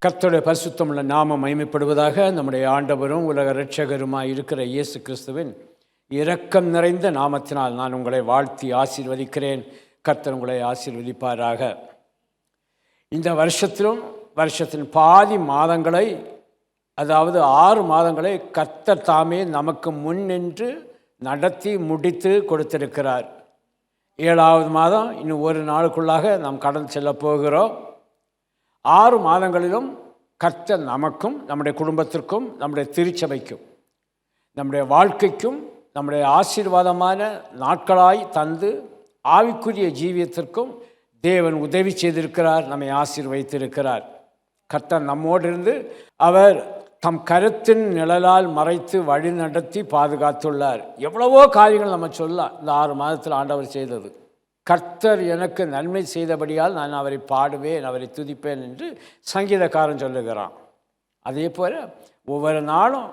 கர்த்தருடைய பரிசுத்தமுள்ள நாமம் மகிமைப்படுவதாக. நம்முடைய ஆண்டவரும் உலக இரட்சகருமாய் இருக்கிற இயேசு கிறிஸ்துவின் இரக்கம் நிறைந்த நாமத்தினால் நான் உங்களை வாழ்த்தி ஆசீர்வதிக்கிறேன். கர்த்தர் உங்களை ஆசீர்வதிப்பாராக. இந்த வருஷத்தின் பாதி மாதங்களை, அதாவது 6 மாதங்களை கர்த்தர் தாமே நமக்கு முன் நின்று நடத்தி முடித்து கொடுத்திருக்கிறார். 7வது மாதம் இன்னும் ஒரு நாளுக்குள்ளாக நாம் கடந்து செல்ல போகிறோம். 6 மாதங்களிலும் கர்த்தர் நமக்கும், நம்முடைய குடும்பத்திற்கும், நம்முடைய திருச்சபைக்கும், நம்முடைய வாழ்க்கைக்கும், நம்முடைய ஆசீர்வாதமான நாட்களாய் தந்து ஆவிக்குரிய ஜீவியத்திற்கும் தேவன் உதவி செய்திருக்கிறார், நம்மை ஆசீர்வதித்திருக்கிறார். கர்த்தர் நம்மோடு இருந்து அவர் தம் கருத்தின் நிழலால் மறைத்து வழி நடத்தி பாதுகாத்துள்ளார். எவ்வளவோ காரியங்கள் நம்ம சொல்லலாம். இந்த 6 மாதத்தில் ஆண்டவர் செய்தது. கர்த்தர் எனக்கு நன்மை செய்தபடியால் நான் அவரை பாடுவேன், அவரை துதிப்பேன் என்று சங்கீதக்காரன் சொல்லுகிறான். அதே போல் ஒவ்வொரு நாளும்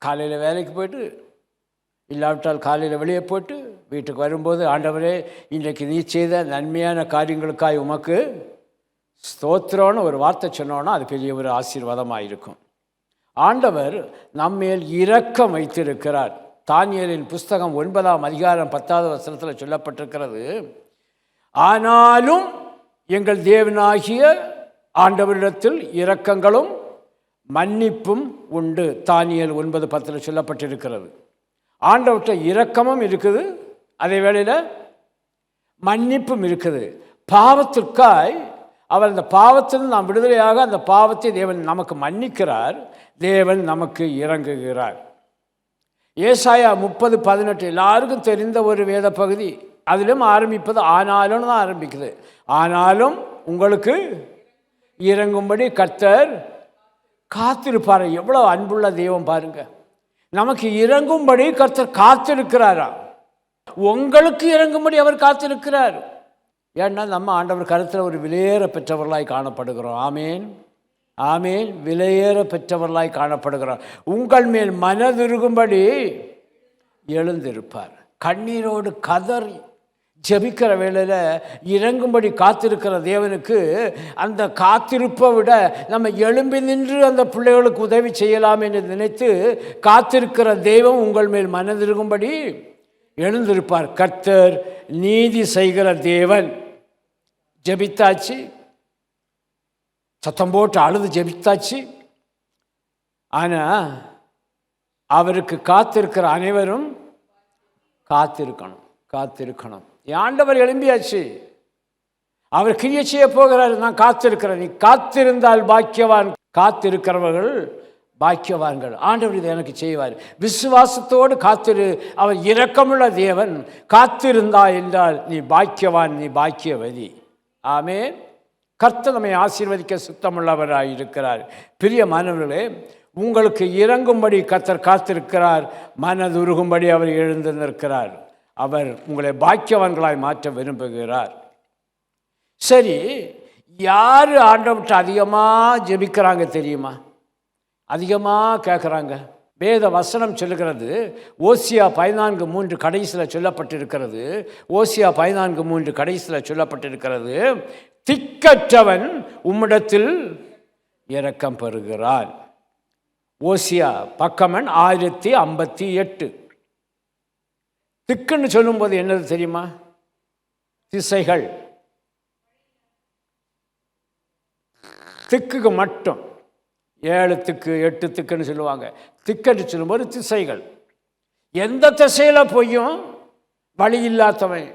காலையில் வேலைக்கு போய்ட்டு, இல்லாவிட்டால் காலையில் வெளியே போட்டு வீட்டுக்கு வரும்போது, ஆண்டவரே இன்றைக்கு நீ செய்த நன்மையான காரியங்களுக்காய் உமக்கு ஸ்தோத்திரம்னு ஒரு வார்த்தை சொன்னோன்னா அது பெரிய ஒரு ஆசீர்வாதமாக இருக்கும். ஆண்டவர் நம்மேல் இரக்கம் வைத்திருக்கிறார். தானியேலின் புஸ்தகம் 9ஆம் அதிகாரம் 10வது வசனத்தில் சொல்லப்பட்டிருக்கிறது, ஆனாலும் எங்கள் தேவனாகிய ஆண்டவரிடத்தில் இரக்கங்களும் மன்னிப்பும் உண்டு. தானியேல் 9:10 சொல்லப்பட்டிருக்கிறது. ஆண்டவர்கிட்ட இரக்கமும் இருக்குது, அதே வேளையில் மன்னிப்பும் இருக்குது. பாவத்திற்காய் அவர் அந்த பாவத்தில் நாம் விடுதலையாக அந்த பாவத்தை தேவன் நமக்கு மன்னிக்கிறார், தேவன் நமக்கு இறங்குகிறார். ஏசாயா 30:18 எல்லாருக்கும் தெரிந்த ஒரு வேத பகுதி. அதிலும் ஆரம்பிப்பது ஆனாலும் தான் ஆரம்பிக்குது. ஆனாலும் உங்களுக்கு இறங்கும்படி கர்த்தர் காத்திருப்பார். எவ்வளோ அன்புள்ள தெய்வம் பாருங்க. நமக்கு இறங்கும்படி கர்த்தர் காத்திருக்கிறாரா? உங்களுக்கு இறங்கும்படி அவர் காத்திருக்கிறார். ஏன்னா நம்ம ஆண்டவர் கருத்தில் ஒரு விலையேற பெற்றவர்களாய் காணப்படுகிறோம். ஆமேன், ஆமேன். விலையேற பெற்றவர்களாய் காணப்படுகிறார். உங்கள் மேல் மனதுருகும்படி எழுந்திருப்பார். கண்ணீரோடு கதறி ஜெபிக்கிற வேளையில் இறங்கும்படி காத்திருக்கிற தேவனுக்கு அந்த காத்திருப்பை விட நம்ம எழும்பி நின்று அந்த பிள்ளைகளுக்கு உதவி செய்யலாம் என்று நினைத்து காத்திருக்கிற தெய்வம் உங்கள் மேல் மனதிருகும்படி எழுந்திருப்பார். கர்த்தர் நீதி செய்கிற தேவன். ஜெபித்தாச்சு, சத்தம் போட்டு அழுது ஜெபித்தாச்சு. ஆனால் அவருக்கு காத்திருக்கிற அனைவரும் காத்திருக்கணும். ஆண்டவர் எழும்பியாச்சு, அவர் கிரியை செய்ய போகிறார். நான் காத்திருக்கிறேன். நீ காத்திருந்தால் பாக்கியவான். காத்திருக்கிறவர்கள் பாக்கியவான்கள். ஆண்டவர் இதை எனக்கு செய்வார். விசுவாசத்தோடு காத்திரு. அவர் இரக்கமுள்ள தேவன். காத்திருந்தா என்றால் நீ பாக்கியவான், நீ பாக்கியவதி. ஆமென். கர்த்தர் நம்மை ஆசீர்வதிக்க சுத்தமுள்ளவராய் இருக்கிறார். பிரியமானவர்களே, உங்களுக்கு இறங்கும்படி கர்த்தர் காத்திருக்கிறார். மனதுருகும்படி அவர் எழுந்து நிற்கிறார். அவர் உங்களை பாக்கியவான்களாய் மாற்ற விரும்புகிறார். சரி, யார் ஆண்டவர்கிட்ட அதிகமாக ஜெபிக்கிறாங்க தெரியுமா? அதிகமாக கேட்குறாங்க. வேத வசனம் சொல்லுகிறது, ஓசியா 14:3 கடைசியில் சொல்லப்பட்டிருக்கிறது. ஓசியா 14:3 கடைசியில் சொல்லப்பட்டிருக்கிறது, திக்கற்றவன் உம்மிடத்தில் இரக்கம் பெறுகிறான். ஓசியா பக்கமன் 1058. திக்குன்னு சொல்லும்போது என்னது தெரியுமா? திசைகள். திக்குக்கு மட்டும் 7 திக்கு 8 திக்குன்னு சொல்லுவாங்க. திக்குன்னு சொல்லும்போது திசைகள். எந்த திசையில் போயும் வழி இல்லாதவன்,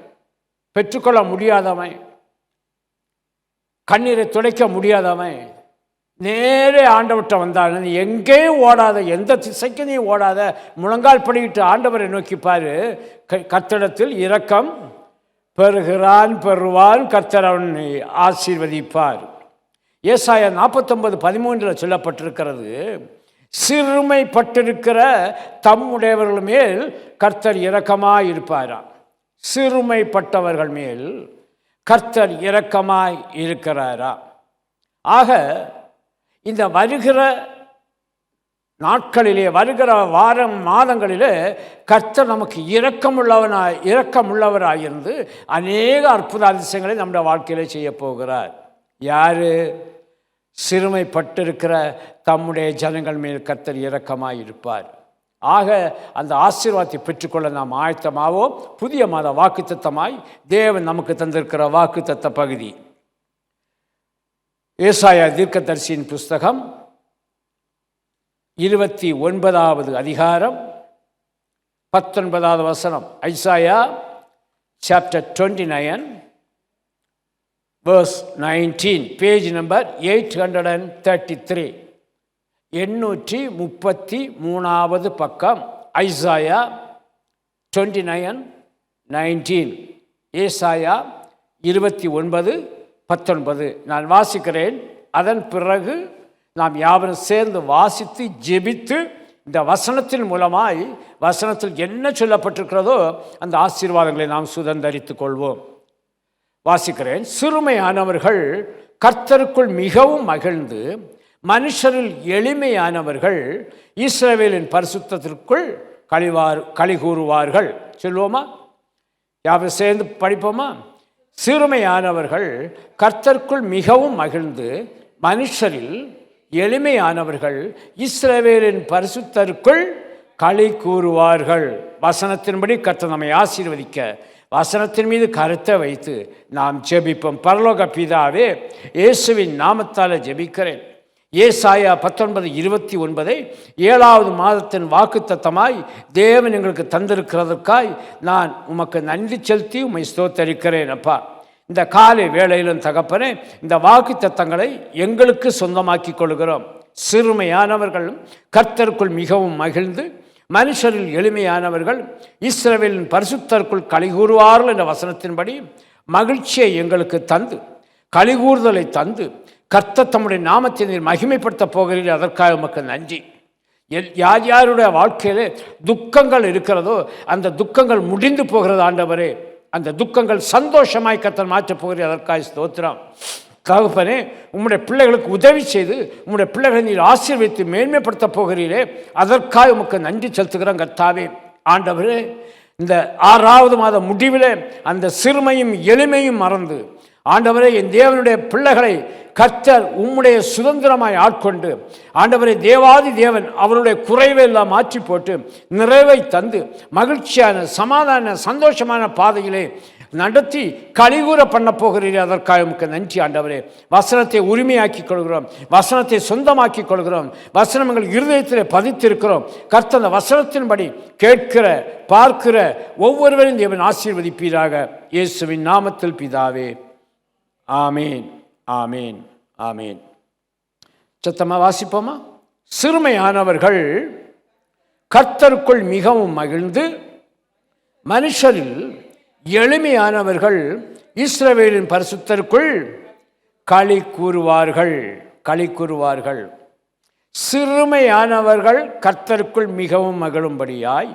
பெற்றுக்கொள்ள முடியாதவன், கண்ணீரை துடைக்க முடியாதவன் நேரே ஆண்டவர்கிட்ட வந்தால் நீ எங்கேயும் ஓடாத, எந்த திசைக்கு நீ ஓடாத, முழங்கால் படிக்கிட்டு ஆண்டவரை நோக்கிப்பார். கர்த்தரிடத்தில் இரக்கம் பெறுவான். கர்த்தர் அவனை ஆசீர்வதிப்பார். ஏசாயா 49:13 சொல்லப்பட்டிருக்கிறது, சிறுமைப்பட்டிருக்கிற தம்முடையவர்கள் மேல் கர்த்தர் இரக்கமாய் இருப்பாராம். சிறுமைப்பட்டவர்கள் மேல் கர்த்தர் இரக்கமாய் இருக்கிறாரா? ஆக இந்த வருகிற நாட்களிலே, வருகிற வாரம் மாதங்களிலே கர்த்தர் நமக்கு இரக்கமுள்ளவராயிருந்து அநேக அற்புத அதிசயங்களை நம்முடைய வாழ்க்கையிலே செய்ய போகிறார். யார்? சிறுமைப்பட்டிருக்கிற தம்முடைய ஜனங்கள் மேல் கர்த்தர் இரக்கமாயிருப்பார். ஆக அந்த ஆசீர்வாதத்தை பெற்றுக்கொள்ள நாம் ஆயத்தமாவோம். புதிய மாத வாக்குத்தத்தமாய் தேவன் நமக்கு தந்திருக்கிற வாக்குத்தத்த பகுதி ஏசாயா தீர்க்கதரிசியின் புஸ்தகம் 29வது அதிகாரம் 19வது வசனம். Isaiah chapter 29 verse 19, page number 833, 833வது பக்கம். ஐசாயா 29:19, ஏசாயா 29:19. நான் வாசிக்கிறேன். அதன் பிறகு நாம் யாவரும் சேர்ந்து வாசித்து ஜெபித்து இந்த வசனத்தின் மூலமாய் வசனத்தில் என்ன சொல்லப்பட்டிருக்கிறதோ அந்த ஆசீர்வாதங்களை நாம் சுதந்தரித்துக் கொள்வோம். வாசிக்கிறேன். சிறுமையானவர்கள் கர்த்தருக்குள் மிகவும் மகிழ்ந்து, மனுஷரில் எளிமையானவர்கள் இஸ்ரவேலின் பரிசுத்தத்திற்குள் களி கூறுவார்கள். சொல்லுவோமா? யாரும் சேர்ந்து படிப்போமா? சிறுமையானவர்கள் கர்த்தருக்குள் மிகவும் மகிழ்ந்து, மனுஷரில் எளிமையானவர்கள் இஸ்ரவேலின் பரிசுத்தருக்குள் களி கூறுவார்கள். வசனத்தின்படி கர்த்தர் நம்மை ஆசீர்வதிக்க வசனத்தின் மீது கருத்தை வைத்து நாம் ஜெபிப்போம். பரலோக பிதாவே, இயேசுவின் நாமத்தால் ஜெபிக்கிறேன். ஏசாயா 19:29 7வது மாதத்தின் வாக்குத்தத்தமாய் தேவன் எங்களுக்கு தந்திருக்கிறதற்காய் நான் உமக்கு நன்றி செலுத்தி உம்மை ஸ்தோத்தரிக்கிறேன். அப்பா, இந்த காலை வேளையிலும் தகப்பனே, இந்த வாக்குத்தத்தங்களை எங்களுக்கு சொந்தமாக்கி கொள்கிறோம். சிறுமையானவர்களும் கர்த்தருக்குள் மிகவும் மகிழ்ந்து, மனுஷரில் எளிமையானவர்கள் இஸ்ரவேலின் பரிசுத்தருக்குள் களிகூறுவார்கள் என்ற வசனத்தின்படி மகிழ்ச்சியை எங்களுக்கு தந்து, களிகூறுதலை தந்து, கர்த்தர் தம்முடைய நாமத்தை நீர் மகிமைப்படுத்த போகிறீர்கள். அதற்காக உமக்கு நன்றி. யார் யாருடைய வாழ்க்கையிலே துக்கங்கள் இருக்கிறதோ அந்த துக்கங்கள் முடிந்து போகிறது ஆண்டவரே. அந்த துக்கங்கள் சந்தோஷமாய் கர்த்தர் மாற்றப் போகிறீர்கள். அதற்காக ஸ்தோத்திரம். தகப்பனே, உம்முடைய பிள்ளைகளுக்கு உதவி செய்து உம்முடைய பிள்ளைகளை நீர் ஆசீர்வதித்து மேன்மைப்படுத்த போகிறீரே, அதற்காக உமக்கு நன்றி செலுத்துகிறோம். கர்த்தாவே, ஆண்டவரே, இந்த 6வது மாத முடிவில் அந்த சிறுமையும் எளிமையும் மறந்து, ஆண்டவரே, என் தேவனுடைய பிள்ளைகளை கர்த்தர் உம்முடைய சுதந்திரமாய் ஆட்கொண்டு, ஆண்டவரே, தேவாதி தேவன் அவருடைய குறைவை எல்லாம் மாற்றி போட்டு நிறைவை தந்து மகிழ்ச்சியான சமாதான சந்தோஷமான பாதையிலே நடத்தி களிகூற பண்ண போகிறீர்கள். அதற்காக உமக்கு நன்றி ஆண்டவரே. வசனத்தை உரிமையாக்கி கொள்கிறோம், வசனத்தை சொந்தமாக்கி கொள்கிறோம், வசனம் எங்கள் இருதயத்தில் பதித்திருக்கிறோம். கர்த்தர் அந்த வசனத்தின்படி கேட்கிற பார்க்கிற ஒவ்வொருவரையும் தேவன் ஆசீர்வதிப்பீராக. இயேசுவின் நாமத்தில் பிதாவே, ஆமீன், ஆமீன், ஆமீன். சத்தமா வாசிப்போமா? சிறுமையானவர்கள் கர்த்தருக்குள் மிகவும் மகிழ்ந்து, மனுஷரில் எளிமையானவர்கள் இஸ்ரவேலின் பரிசுத்தருக்குள் களி கூறுவார்கள். களி கூறுவார்கள். சிறுமையானவர்கள் கர்த்தருக்குள் மிகவும் மகிழும்படியாய்,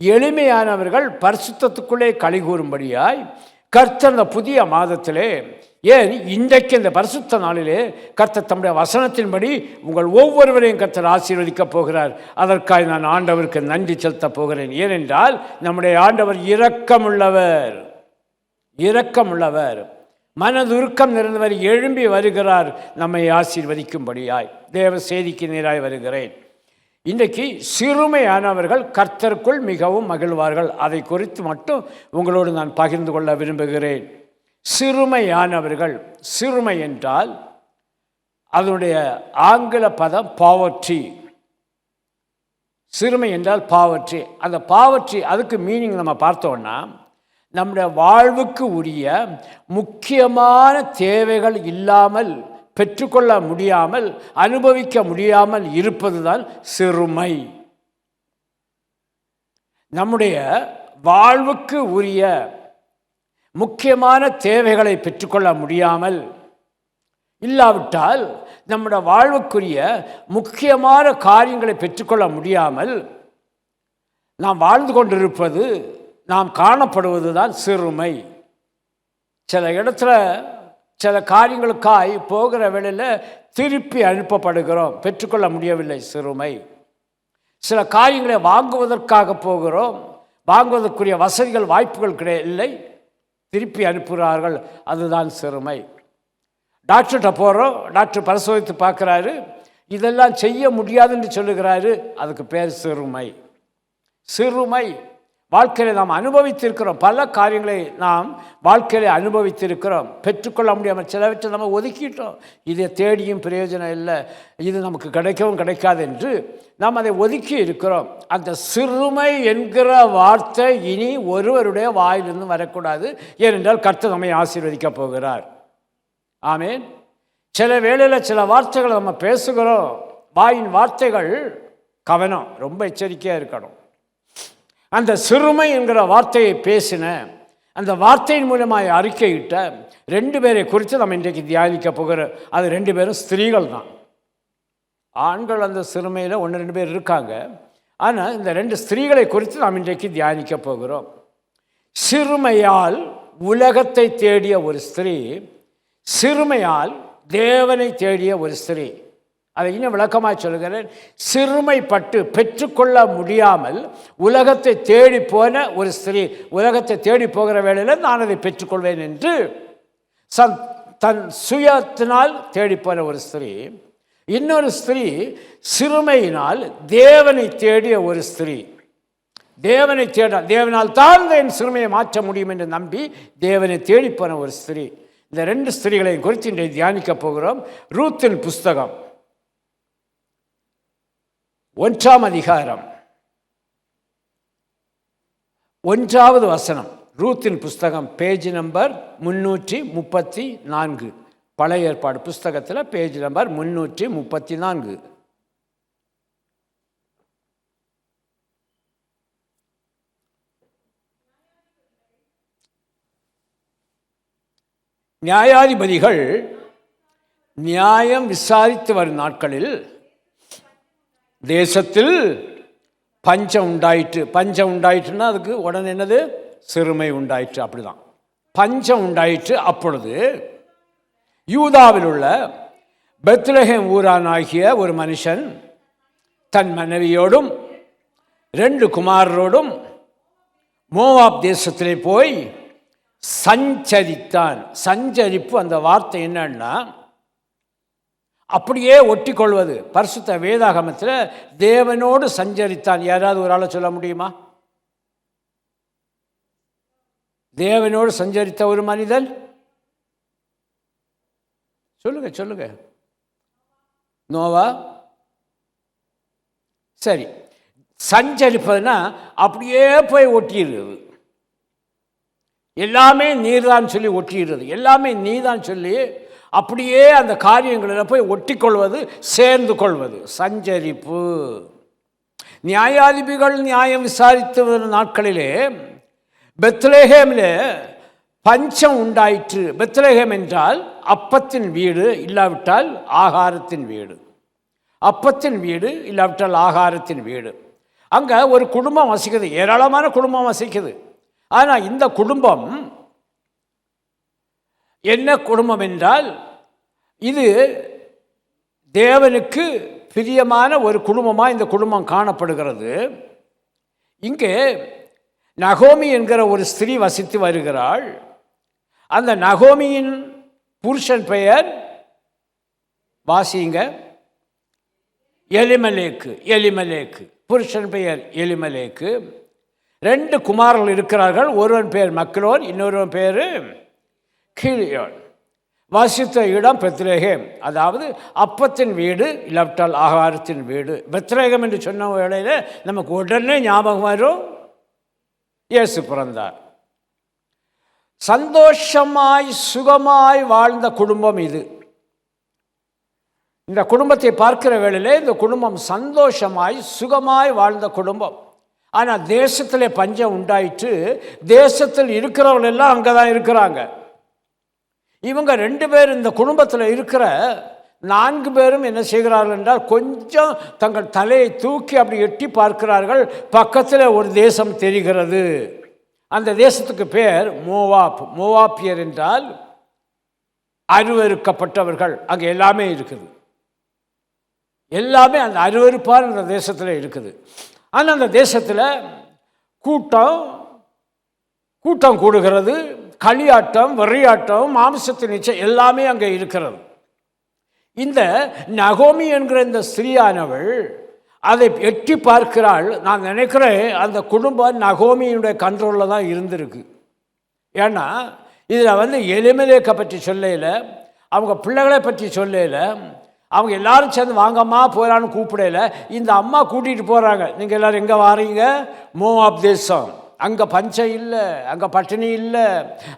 எளிமையானவர்கள் பரிசுத்தத்துக்குள்ளே களி கூறும்படியாய் கர்த்தர் இந்த புதிய மாதத்திலே, ஏன் இன்றைக்கு இந்த பரிசுத்த நாளிலே கர்த்தர் தம்முடைய வசனத்தின்படி உங்கள் ஒவ்வொருவரையும் கர்த்தர் ஆசீர்வதிக்கப் போகிறார். அதற்காக நான் ஆண்டவருக்கு நன்றி செலுத்தப் போகிறேன். ஏனென்றால் நம்முடைய ஆண்டவர் இரக்கமுள்ளவர், இரக்கமுள்ளவர், மனதுருக்கம் நிறைந்தவர், எழும்பி வருகிறார் நம்மை ஆசீர்வதிக்கும்படியாய். தேவ செய்திக்கு நேராய் வருகிறேன். இன்றைக்கு சிறுமையானவர்கள் கர்த்தருக்குள் மிகவும் மகிழ்வார்கள். அதை குறித்து மட்டும் உங்களோடு நான் பகிர்ந்து கொள்ள விரும்புகிறேன். சிறுமையானவர்கள், சிறுமை என்றால் அதனுடைய ஆங்கில பதம் பாவர்ட்டி. சிறுமை என்றால் பாவர்ட்டி. அந்த பாவர்ட்டி அதுக்கு மீனிங் நம்ம பார்த்தோன்னா, நம்முடைய வாழ்வுக்கு உரிய முக்கியமான தேவைகள் இல்லாமல், பெற்றுக்கொள்ள முடியாமல், அனுபவிக்க முடியாமல் இருப்பதுதான் சிறுமை. நம்முடைய வாழ்வுக்கு உரிய முக்கியமான தேவைகளை பெற்றுக்கொள்ள முடியாமல், இல்லாவிட்டால் நம்முடைய வாழ்வுக்குரிய முக்கியமான காரியங்களை பெற்றுக்கொள்ள முடியாமல் நாம் வாழ்ந்து கொண்டிருப்பது, நாம் காணப்படுவது தான் சிறுமை. சில இடத்துல சில காரியங்களுக்காய் போகிற வேளையில் திருப்பி அனுப்பப்படுகிறோம், பெற்றுக்கொள்ள முடியவில்லை, சிறுமை. சில காரியங்களை வாங்குவதற்காக போகிறோம், வாங்குவதற்குரிய வசதிகள் வாய்ப்புகள் இல்லை, திருப்பி அனுப்புகிறார்கள், அதுதான் சிறுமை. டாக்டர்கிட்ட போகிறோம், டாக்டர் பரிசோதித்து பார்க்குறாரு, இதெல்லாம் செய்ய முடியாதுன்னு சொல்லுகிறாரு. அதுக்கு பேர் சிறுமை. சிறுமை. வாழ்க்கையில் நாம் அனுபவித்திருக்கிறோம், பல காரியங்களை நாம் வாழ்க்கையில் அனுபவித்திருக்கிறோம், பெற்றுக்கொள்ள முடியாமல் சிலவற்றை நம்ம ஒதுக்கிட்டோம். இதை தேடியும் பிரயோஜனம் இல்லை, இது நமக்கு கிடைக்கவும் கிடைக்காது என்று நாம் அதை ஒதுக்கி இருக்கிறோம். அந்த சிறுமை என்கிற வார்த்தை இனி ஒருவருடைய வாயிலிருந்து வரக்கூடாது. ஏனென்றால் கர்த்தர் நம்மை ஆசீர்வதிக்கப் போகிறார். ஆமேன். சில வேளையில் சில வார்த்தைகளை நம்ம பேசுகிறோம், வாயின் வார்த்தைகள் கவனம், ரொம்ப எச்சரிக்கையாக இருக்கணும். அந்த சிறுமை என்கிற வார்த்தையை பேசின, அந்த வார்த்தையின் மூலமாக அறிக்கையிட்ட 2 பேரை குறித்து நம்ம இன்றைக்கு தியானிக்க போகிறோம். அது 2 பேரும் ஸ்திரீகள் தான். ஆண்கள் அந்த சிறுமையில் 1-2 பேர் இருக்காங்க. ஆனால் இந்த 2 ஸ்திரீகளை குறித்து நாம் இன்றைக்கு தியானிக்க போகிறோம். சிறுமையால் உலகத்தை தேடிய ஒரு ஸ்திரீ, சிறுமையால் தேவனை தேடிய ஒரு ஸ்திரீ. அதை இன்னும் விளக்கமாக சொல்கிறேன். சிறுமைப்பட்டு பெற்றுக்கொள்ள முடியாமல் உலகத்தை தேடி போன ஒரு ஸ்திரீ, உலகத்தை தேடி போகிற வேளையில் நான் அதை பெற்றுக்கொள்வேன் என்று தன் சுயத்தினால் தேடிப்போன ஒரு ஸ்திரீ. இன்னொரு ஸ்திரீ சிறுமையினால் தேவனை தேடிய ஒரு ஸ்திரீ. தேவனை தேவனால் தான் என் சிறுமையை மாற்ற முடியும் என்று நம்பி தேவனை தேடிப்போன ஒரு ஸ்திரீ. இந்த 2 ஸ்திரீகளை குறித்து இன்றைக்கு தியானிக்க போகிறோம். ரூத்தின் புஸ்தகம் 1ஆம் அதிகாரம் 1வது வசனம். ரூத்தின் புஸ்தகம், பேஜ் நம்பர் 334, பழைய ஏற்பாடு புஸ்தகத்தில் பேஜ் நம்பர் 334. நியாயாதிபதிகள் நியாயம் விசாரித்து வரும் நாட்களில் தேசத்தில் பஞ்சம் உண்டாயிற்று. பஞ்சம் உண்டாயிற்றுன்னா அதுக்கு உடனே என்னது? சிறுமை உண்டாயிற்று. அப்படிதான், பஞ்சம் உண்டாயிற்று. அப்பொழுது யூதாவில் உள்ள பெத்லகேம் ஊரானாகிய ஒரு மனுஷன் தன் மனைவியோடும் 2 குமாரரோடும் மோவாப் தேசத்திலே போய் சஞ்சரித்தான். சஞ்சரிப்பு, அந்த வார்த்தை என்னன்னா அப்படியே ஒட்டி கொள்வது. பரிசுத்த வேதாகமத்தில் தேவனோடு சஞ்சரித்தான். யாராவது ஒரு ஆளை சொல்ல முடியுமா? தேவனோடு சஞ்சரித்த ஒரு மனிதன் சொல்லுங்க, சொல்லுங்க. நோவா. சரி, சஞ்சரிப்பதுன்னா அப்படியே போய் ஒட்டிடுறது. எல்லாமே நீர்தான் சொல்லி ஒட்டிடுறது, எல்லாமே நீதான் சொல்லி அப்படியே அந்த காரியங்களில் போய் ஒட்டி கொள்வது, சேர்ந்து கொள்வது, சஞ்சரிப்பு. நியாயாதிபதிகள் நியாயம் விசாரித்து வரும் நாட்களிலே பெத்லகேமில் பஞ்சம் உண்டாயிற்று. பெத்லகேம் என்றால் அப்பத்தின் வீடு, இல்லாவிட்டால் ஆகாரத்தின் வீடு. அப்பத்தின் வீடு, இல்லாவிட்டால் ஆகாரத்தின் வீடு. அங்கே ஒரு குடும்பம் வசிக்குது, ஏராளமான குடும்பம் வசிக்குது. ஆனால் இந்த குடும்பம் என்ன குடும்பம் என்றால், இது தேவனுக்கு பிரியமான ஒரு குடும்பமாக இந்த குடும்பம் காணப்படுகிறது. இங்கே நகோமி என்கிற ஒரு ஸ்திரீ வசித்து வருகிறாள். அந்த நகோமியின் புருஷன் பெயர் வாசிங்க, எலிமெலேக்கு. எலிமெலேக்கு புருஷன் பெயர் எலிமெலேக்கு. 2 குமாரர்கள் இருக்கிறார்கள். ஒருவன் பேர் மக்லோன், இன்னொருவன் பேர் கிலியோன். வசித்த இடம் பெத்லகேம், அதாவது அப்பத்தின் வீடு, இல்லாவிட்டால் ஆகாரத்தின் வீடு. பெத்லகேம் என்று சொன்ன வேளையில் நமக்கு உடனே ஞாபகம் வரும், இயேசு பிறந்தார். சந்தோஷமாய் சுகமாய் வாழ்ந்த குடும்பம் இது. இந்த குடும்பத்தை பார்க்கிற வேளையிலே இந்த குடும்பம் சந்தோஷமாய் சுகமாய் வாழ்ந்த குடும்பம். ஆனால் தேசத்திலே பஞ்சம் உண்டாயிற்று. தேசத்தில் இருக்கிறவர்கள் எல்லாம் அங்கே தான் இருக்கிறாங்க. இவங்க 2 பேர், இந்த குடும்பத்தில் இருக்கிற 4 பேரும் என்ன செய்கிறார்கள் என்றால், கொஞ்சம் தங்கள் தலையை தூக்கி அப்படி எட்டி பார்க்கிறார்கள். பக்கத்தில் ஒரு தேசம் தெரிகிறது. அந்த தேசத்துக்கு பேர் மோவாப். மோவாப்பியர் என்றால் அருவருக்கப்பட்டவர்கள். அங்கே எல்லாமே இருக்குது, எல்லாமே அந்த அருவருப்பான அந்த தேசத்தில் இருக்குது. ஆனால் அந்த தேசத்தில் கூட்டம் கூடுகிறது, களியாட்டம், வெறியாட்டம், மாம்சத்தின் இச்சை எல்லாமே அங்கே இருக்கிறது. இந்த நகோமி என்கிற இந்த ஸ்திரீயானவள் அதை எட்டி பார்க்கிறாள். நான் நினைக்கிறேன் அந்த குடும்பம் நகோமியினுடைய கண்ட்ரோலில் தான் இருந்திருக்கு. ஏன்னா இதில் எலிமெலேக்கை பற்றி சொல்லல, அவங்க பிள்ளைகளை பற்றி சொல்லல, அவங்க எல்லாரும் சேர்ந்து வாங்கம்மா போகலான்னு கூப்பிடல. இந்த அம்மா கூட்டிகிட்டு போகிறாங்க. நீங்கள் எல்லோரும் எங்கே வாரீங்க? மோவாப் தேசம். அங்கே பஞ்சம் இல்லை, அங்கே பட்டினி இல்லை,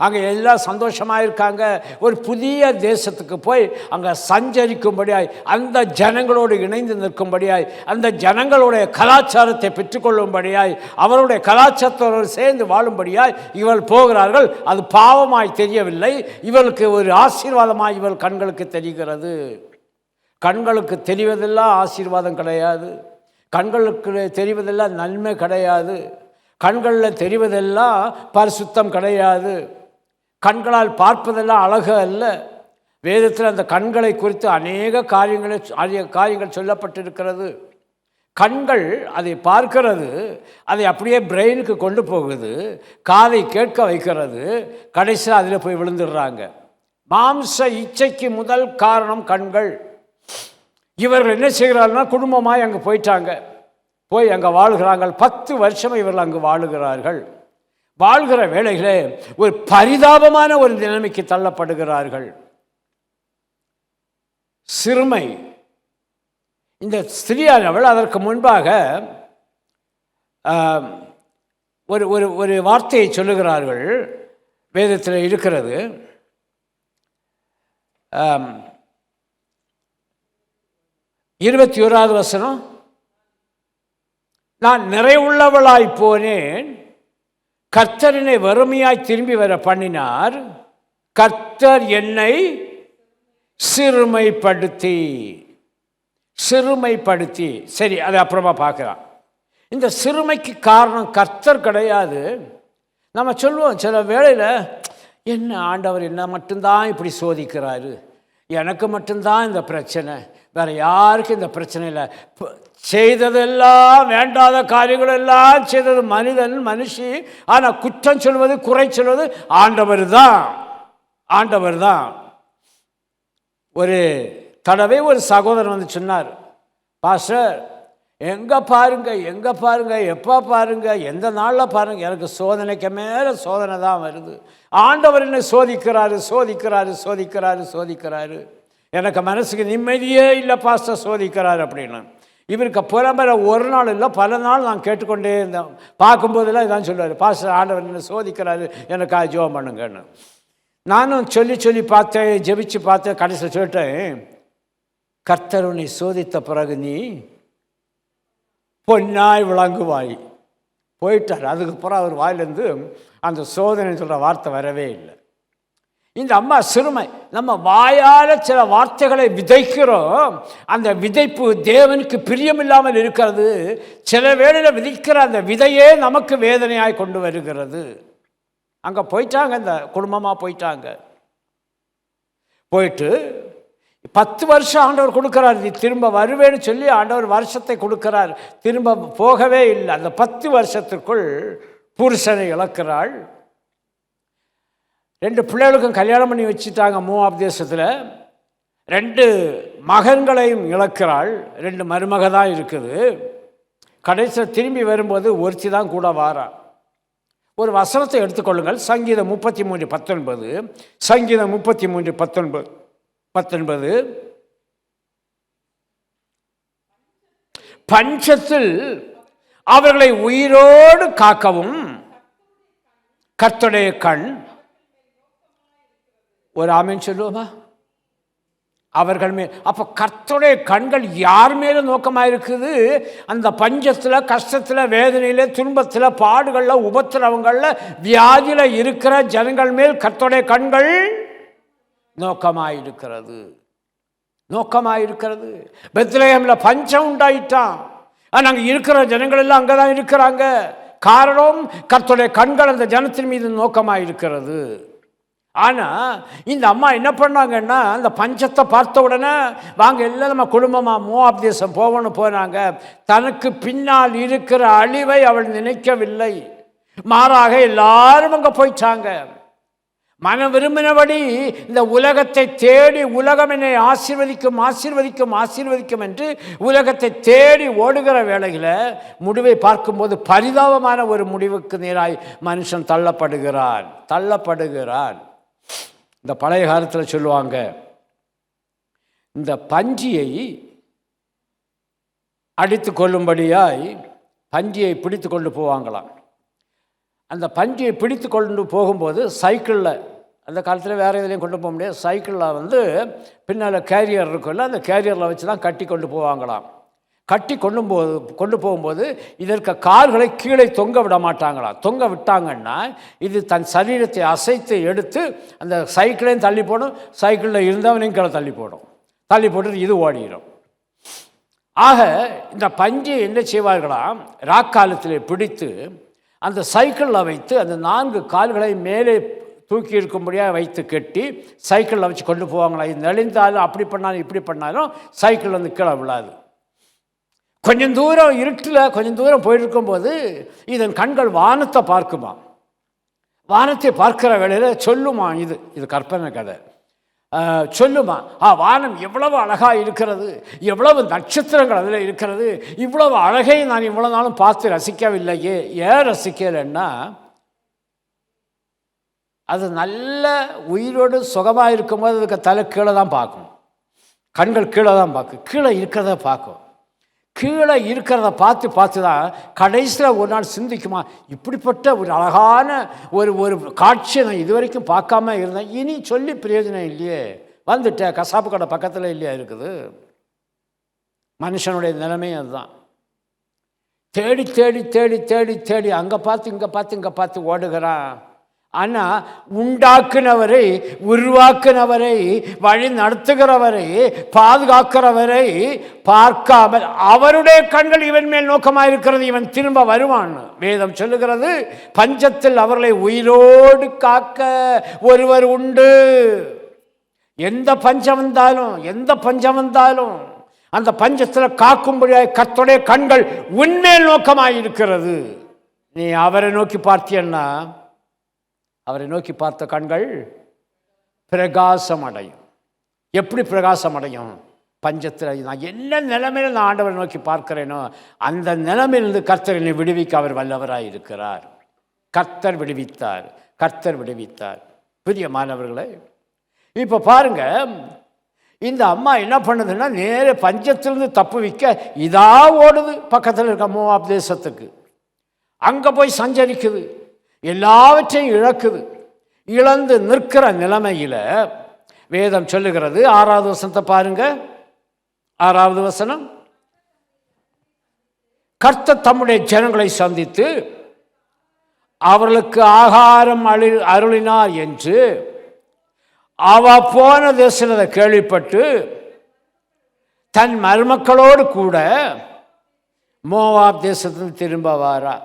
அங்கே எல்லாம் சந்தோஷமாக இருக்காங்க. ஒரு புதிய தேசத்துக்கு போய் அங்கே சஞ்சரிக்கும்படியாய், அந்த ஜனங்களோடு இணைந்து நிற்கும்படியாய், அந்த ஜனங்களுடைய கலாச்சாரத்தை பெற்றுக்கொள்ளும்படியாய், அவருடைய கலாச்சாரத்தோடு சேர்ந்து வாழும்படியாய் இவள் போகிறார்கள். அது பாவமாய் தெரியவில்லை, இவளுக்கு ஒரு ஆசீர்வாதமாய் இவள் கண்களுக்கு தெரிகிறது. கண்களுக்கு தெரிவதெல்லாம் ஆசீர்வாதம் கிடையாது, கண்களுக்கு தெரிவதெல்லாம் நன்மை கிடையாது, கண்களில் தெரிவதெல்லாம் பரிசுத்தம் கிடையாது, கண்களால் பார்ப்பதெல்லாம் அழகு அல்ல. வேதத்தில் அந்த கண்களை குறித்து அநேக காரியங்கள் சொல்லப்பட்டிருக்கிறது. கண்கள் அதை பார்க்கிறது, அதை அப்படியே பிரெயினுக்கு கொண்டு போகுது, காதை கேட்க வைக்கிறது, கடைசியில் அதில் போய் விழுந்துடுறாங்க. மாம்ச இச்சைக்கு முதல் காரணம் கண்கள். இவர்கள் என்ன செய்கிறார்கள்னா குடும்பமாக அங்கே போயிட்டாங்க, போய் அங்கே வாழ்கிறார்கள். 10 வருஷம் இவர்கள் அங்கு வாழுகிறார்கள். வாழ்கிற வேளைகளே ஒரு பரிதாபமான ஒரு நிலைமைக்கு தள்ளப்படுகிறார்கள். சிறுமை. இந்த ஸ்திரீயானவள் அதற்கு முன்பாக ஒரு ஒரு ஒரு வார்த்தையை சொல்லுகிறார்கள், வேதத்தில் இருக்கிறது. 21வது வசனம், நான் நிறைவுள்ளவளாய் போனேன், கர்த்தரினை வறுமையாய் திரும்பி வர பண்ணினார், கர்த்தர் என்னை சிறுமைப்படுத்தி. சரி, அதை அப்புறமா பார்க்கலாம். இந்த சிறுமைக்கு காரணம் கர்த்தர் கிடையாது. நம்ம சொல்லுவோம் சில வேளையில், என்ன ஆண்டவர் என்ன மட்டும்தான் இப்படி சோதிக்கிறாரு, எனக்கு மட்டும்தான் இந்த பிரச்சனை, வேற யாருக்கும் இந்த பிரச்சனை இல்லை. செய்ததெல்லாம் வேண்டாத காரியங்கள் எல்லாம் செய்தது மனுஷி. ஆனால் குற்றம் சொல்வது, குறை சொல்வது ஆண்டவர் தான். ஒரு தடவை ஒரு சகோதரன் சொன்னார், பாஸ்டர் எங்கே பாருங்க, எப்போ பாருங்க, எந்த நாளில் பாருங்க, எனக்கு சோதனைக்கு மேலே சோதனை தான் வருது. ஆண்டவர் என்னை சோதிக்கிறாரு. எனக்கு மனசுக்கு நிம்மதியே இல்லை பாஸ்டர், சோதிக்கிறார் அப்படின்னு. இவருக்கு புறம்பெற ஒரு நாள் இல்லை, பல நாள் நான் கேட்டுக்கொண்டே இருந்தேன். பார்க்கும்போதெல்லாம் இதான் சொல்லுவார், பாஸ்டர் ஆண்டவர் என்ன சோதிக்கிறாரு, எனக்காக ஜெபம் பண்ணுங்கன்னு. நானும் சொல்லி பார்த்தேன், ஜெபிச்சு பார்த்தேன். கடைசியில் சொல்லிட்டேன், கர்த்தர் உன்னை சோதித்த பிறகு நீ பொன்னாய் விளங்குவாய். போயிட்டார். அதுக்கப்புறம் அவர் வாயிலேருந்து அந்த சோதனை சொல்கிற வார்த்தை வரவே இல்லை. இந்த அம்மா சிறுமை. நம்ம வாயால் சில வார்த்தைகளை விதைக்கிறோம், அந்த விதைப்பு தேவனுக்கு பிரியமில்லாமல் இருக்கிறது. சில வேளையில் விதைக்கிற அந்த விதையே நமக்கு வேதனையாய் கொண்டு வருகிறது. அங்கே போயிட்டாங்க, இந்த குடும்பமாக போயிட்டு 10 வருஷம் ஆண்டவர் கொடுக்குறார், நீ திரும்ப வருவேன்னு சொல்லி ஆண்டவர் வருஷத்தை கொடுக்குறார். திரும்ப போகவே இல்லை. அந்த 10 வருஷத்துக்குள் புருஷனை இழக்கிறாள். 2 பிள்ளைகளுக்கும் கல்யாணம் பண்ணி வச்சுட்டாங்க மோவாப் தேசத்தில். 2 மகன்களையும் இழக்கிறாள். 2 மருமக தான் இருக்குது. கடைசியில் திரும்பி வரும்போது ஒருத்தி தான் கூட வாரா. ஒரு வசனத்தை எடுத்துக்கொள்ளுங்கள், சங்கீதம் 33:19. சங்கீதம் 33:19. பஞ்சத்தில் அவர்களை உயிரோடு காக்கவும் கர்த்தருடைய கண். ஒரு ஆமீன் சொல்லுவோமா? அவர்கள் மேல். அப்போ கர்த்தருடைய கண்கள் யார் மேலும் நோக்கமாக இருக்குது? அந்த பஞ்சத்தில், கஷ்டத்தில், வேதனையில், துன்பத்தில், பாடுகளில், உபத்திரவங்களில், வியாதியில் இருக்கிற ஜனங்கள் மேல் கர்த்தருடைய கண்கள் நோக்கமாயிருக்கிறது. பெத்லகேமில் பஞ்சம் உண்டாயிட்டான். ஆனால் அங்கே இருக்கிற ஜனங்கள் எல்லாம் அங்கே தான் இருக்கிறாங்க. காரணம், கர்த்தருடைய கண்கள் அந்த ஜனத்தின் மீது நோக்கமாயிருக்கிறது. ஆனால் இந்த அம்மா என்ன பண்ணாங்கன்னா, அந்த பஞ்சத்தை பார்த்த உடனே வாங்க எல்லாம் நம்ம குடும்பமாக மோவாப் தேசம் போனாங்க. தனக்கு பின்னால் இருக்கிற அழிவை அவள் நினைக்கவில்லை. மாறாக எல்லாரும் அங்கே போயிட்டாங்க. மனம் விரும்பினபடி இந்த உலகத்தை தேடி, உலகம் என்னை ஆசீர்வதிக்கும் ஆசீர்வதிக்கும் ஆசீர்வதிக்கும் என்று உலகத்தை தேடி ஓடுகிற வேளையில் முடிவை பார்க்கும்போது பரிதாபமான ஒரு முடிவுக்கு நேராய் மனுஷன் தள்ளப்படுகிறான். இந்த பழைய காலத்தில் சொல்லுவாங்க, இந்த பஞ்சியை அடித்து கொள்ளும்படியாய் பஞ்சியை பிடித்து கொண்டு போவாங்களாம். அந்த பஞ்சியை பிடித்து கொண்டு போகும்போது சைக்கிளில், அந்த காலத்தில் வேறு எதுலேயும் கொண்டு போக முடியாது, சைக்கிளில் பின்னால் கேரியர் இருக்குல்ல, அந்த கேரியரில் வச்சு தான் கட்டி கொண்டு போவாங்களாம். கட்டி கொண்டு போகும்போது இதற்கு கால்களை கீழே தொங்க விட மாட்டாங்களாம். தொங்க விட்டாங்கன்னா இது தன் சரீரத்தை அசைத்து எடுத்து அந்த சைக்கிளையும் தள்ளி போடும், சைக்கிளில் இருந்தவனையும் கீழே தள்ளி போட்டு இது ஓடிடும். ஆக இந்த பஞ்சை என்ன செய்வார்களாம், ராக்காலத்திலே பிடித்து அந்த சைக்கிளில் வைத்து அந்த 4 கால்களை மேலே தூக்கி இருக்கும்படியாக வைத்து கட்டி சைக்கிளில் வச்சு கொண்டு போவாங்களா. இது நெளிந்தாலும் அப்படி பண்ணாலும் இப்படி பண்ணாலும் சைக்கிள் கீழே விழாது. கொஞ்சம் தூரம் இருட்டில் கொஞ்சம் தூரம் போயிருக்கும்போது இதன் கண்கள் வானத்தை பார்க்குமா. வானத்தை பார்க்கிற வேளையில் சொல்லுமா, இது கற்பனை கதை, சொல்லுமா, வானம் எவ்வளவு அழகாக இருக்கிறது, எவ்வளவு நட்சத்திரங்கள் அதில் இருக்கிறது, இவ்வளவு அழகை நான் இவ்வளவு நாளும் பார்த்து ரசிக்கவில்லையே. ஏன் ரசிக்கலைன்னா, அது நல்ல உயிரோடு சுகமாக இருக்கும்போது அதுக்கு தலை கீழே தான் பார்க்கும், கண்கள் கீழே தான் பார்க்கும், கீழே இருக்கிறத பார்க்கும். கீழே இருக்கிறத பார்த்து தான் கடைசியில் ஒரு நாள் சிந்திக்குமா, இப்படிப்பட்ட ஒரு அழகான ஒரு காட்சியை நான் இதுவரைக்கும் பார்க்காம இருந்தேன், இனி சொல்லி பிரயோஜனம் இல்லையே, வந்துட்டேன், கசாப்பு கடை பக்கத்தில் இல்லையா இருக்குது. மனுஷனுடைய நிலைமை அதுதான். தேடி தேடி தேடி தேடி தேடி அங்கே பார்த்து ஓடுகிறான். ஆனால் உண்டாக்குனவரை, உருவாக்குனவரை, வழி நடத்துகிறவரை, பாதுகாக்கிறவரை பார்க்காமல் அவருடைய கண்கள் இவன் மேல் நோக்கமாக இருக்கிறது, இவன் திரும்ப வருவான். வேதம் சொல்லுகிறது, பஞ்சத்தில் அவர்களை உயிரோடு காக்க ஒருவர் உண்டு. எந்த பஞ்சம் வந்தாலும் அந்த பஞ்சத்தில் காக்கும்படியாக கர்த்தருடைய கண்கள் உன்மேல் நோக்கமாக இருக்கிறது. நீ அவரை நோக்கி பார்த்தியன்னா, அவரை நோக்கி பார்த்த கண்கள் பிரகாசம் அடையும். எப்படி பிரகாசம் அடையும்? பஞ்சத்தில் நான் என்ன நிலைமையில் நான் ஆண்டவரை நோக்கி பார்க்கிறேனோ அந்த நிலைமையிலிருந்து கர்த்தர் என்னை விடுவிக்க அவர் வல்லவராக இருக்கிறார். கர்த்தர் விடுவித்தார். பிரியமானவர்களே, இப்போ பாருங்க, இந்த அம்மா என்ன பண்ணுதுன்னா, நேர பஞ்சத்திலிருந்து தப்புவிக்க ஓடுது பக்கத்தில் இருக்க மோவாப் தேசத்துக்கு. அங்கே போய் சஞ்சரிக்குது, எல்லாவற்றையும் இழந்து நிற்கிற நிலைமையில் வேதம் சொல்லுகிறது. 6வது வசனத்தை பாருங்க. 6வது வசனம், கர்த்தர் தம்முடைய ஜனங்களை சந்தித்து அவர்களுக்கு ஆகாரம் அருளினார் என்று அவ போன தேசத்தை கேள்விப்பட்டு தன் மருமக்களோடு கூட மோவாப் தேசத்தில் திரும்ப வாரா.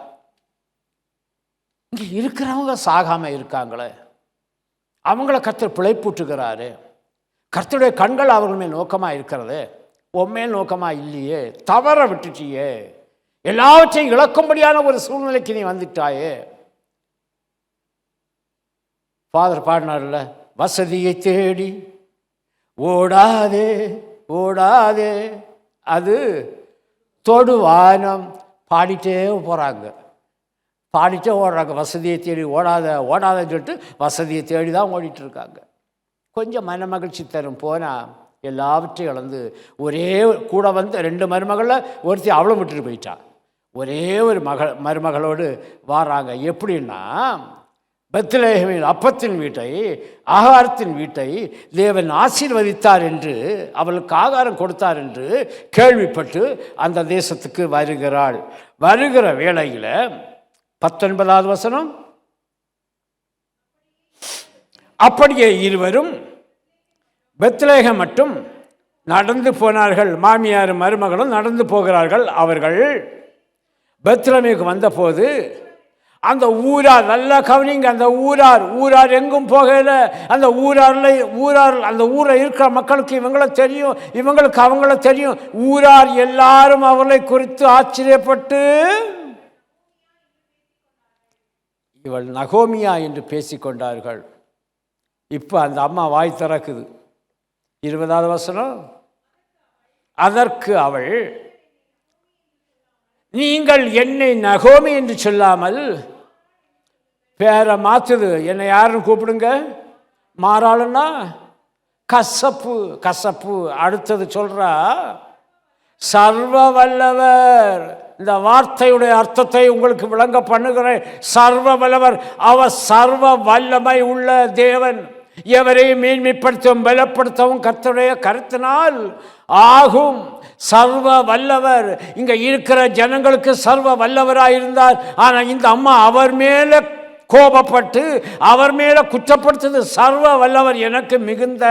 இங்கே இருக்கிறவங்க சாகாமல் இருக்காங்களே, அவங்கள கர்த்தர் பிழைப்பூட்டுகிறாரு. கர்த்தருடைய கண்கள் அவர்கள் மேல் நோக்கமாக இருக்கிறது, உண்மையில் நோக்கமாக இல்லையே, தவற விட்டுட்டியே, எல்லாவற்றையும் இழக்கும்படியான ஒரு சூழ்நிலைக்கு நீ வந்துட்டாயே. ஃபாதர் பாடினார்ல, வசதியை தேடி ஓடாதே அது தொடுவானம். பாடிட்டே ஓடுறாங்க. வசதியை தேடி ஓடாதன்னு சொல்லிட்டு வசதியை தேடி தான் ஓடிட்டு இருக்காங்க. கொஞ்சம் மன மகிழ்ச்சி தரும் போனால் எல்லாவற்றையும் இழந்து ஒரே கூட 2 மருமகளில் ஒருத்தி அவளும் விட்டுட்டு போயிட்டான். ஒரே ஒரு மருமகளோடு வாராங்க. எப்படின்னா, பெத்லகேமில் அப்பத்தின் வீட்டை, ஆகாரத்தின் வீட்டை தேவன் ஆசீர்வதித்தார் என்று, அவளுக்கு ஆகாரம் கொடுத்தார் என்று கேள்விப்பட்டு அந்த தேசத்துக்கு வருகிறாள். வருகிற வேளையில் 19வது வசனம், அப்படியே இருவரும் பெத்லகேம் மட்டும் நடந்து போனார்கள். மாமியாரும் மருமகளும் நடந்து போகிறார்கள். அவர்கள் பெத்லகேமுக்கு வந்தபோது அந்த ஊரார், நல்லா கவனிங்க, அந்த ஊரார் எங்கும் போகல. அந்த அந்த ஊரில் இருக்கிற மக்களுக்கு இவங்கள தெரியும், இவங்களுக்கு அவங்கள தெரியும். ஊரார் எல்லாரும் அவர்களை குறித்து ஆச்சரியப்பட்டு, இவள் நகோமியா என்று பேசிக்கொண்டார்கள். இப்போ அந்த அம்மா வாய் திறக்குது. 20வது வசனம், அதற்கு அவள், நீங்கள் என்னை நகோமி என்று சொல்லாமல் பேரை மாற்றுது, என்னை யாருன்னு கூப்பிடுங்க, மாறாளுன்னா கசப்பு. கசப்பு. அடுத்தது சொல்றா, சர்வ வல்லவர். இந்த வார்த்தையுடைய அர்த்தத்தை உங்களுக்கு விளங்க பண்ணுகிறேன். சர்வ வல்லவர், அவர் சர்வ வல்லமை உள்ள தேவன். எவரையும் மேன்மைப்படுத்தவும் பலப்படுத்தவும் கர்த்தருடைய கருத்தினால் ஆகும். சர்வ வல்லவர். இங்க இருக்கிற ஜனங்களுக்கு சர்வ வல்லவராக இருந்தார். ஆனால் இந்த அம்மா அவர் மேல கோபப்பட்டு அவர் மேல குற்றப்படுத்தது. சர்வ வல்லவர் எனக்கு மிகுந்த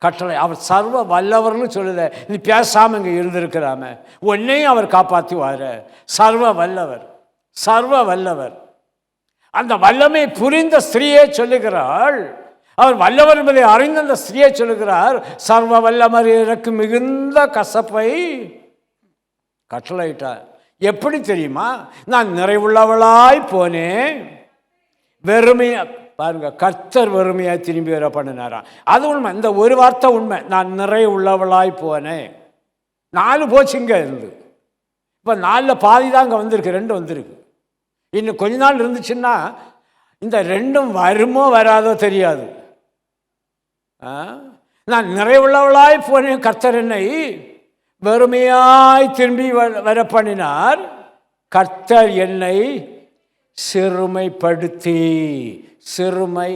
கட்டளை. அவர் சர்வ வல்லவர்னு சொல்லுத. நீ பேசாம இங்க இருந்திருக்கிறாம, உன்னையும் அவர் காப்பாற்றுவார. சர்வ வல்லவர், சர்வ வல்லவர். அந்த வல்லமை புரிந்த ஸ்திரீயே சொல்லுகிறாள், அவர் வல்லவர் என்பதை அறிந்த அந்த ஸ்திரீயை சொல்லுகிறார், சர்வ வல்லவர் எனக்கு மிகுந்த கசப்பை கட்டளையிட்டார். எப்படி தெரியுமா? நான் நிறைவுள்ளவளாய் போனேன். வெறுமையா பாருங்க, கர்த்தர் வெறுமையாக திரும்பி வர பண்ணினாராம். அது உண்மை. இந்த ஒரு வார்த்தை உண்மை. நான் நிறைவுள்ளவளாய் போனேன். 4 போச்சுங்க இருந்து. இப்போ 4ல் பாதி தான் அங்கே வந்திருக்கு, 2 வந்திருக்கு. இன்னும் கொஞ்ச நாள் இருந்துச்சுன்னா இந்த 2ம் வருமோ வராதோ தெரியாது. நான் நிறைவுள்ளவளாய் போனேன், கர்த்தர் என்னை வெறுமையாய் திரும்பி வர பண்ணினார். கர்த்தர் என்னை சிறுமைப்படுத்தி. சிறுமை,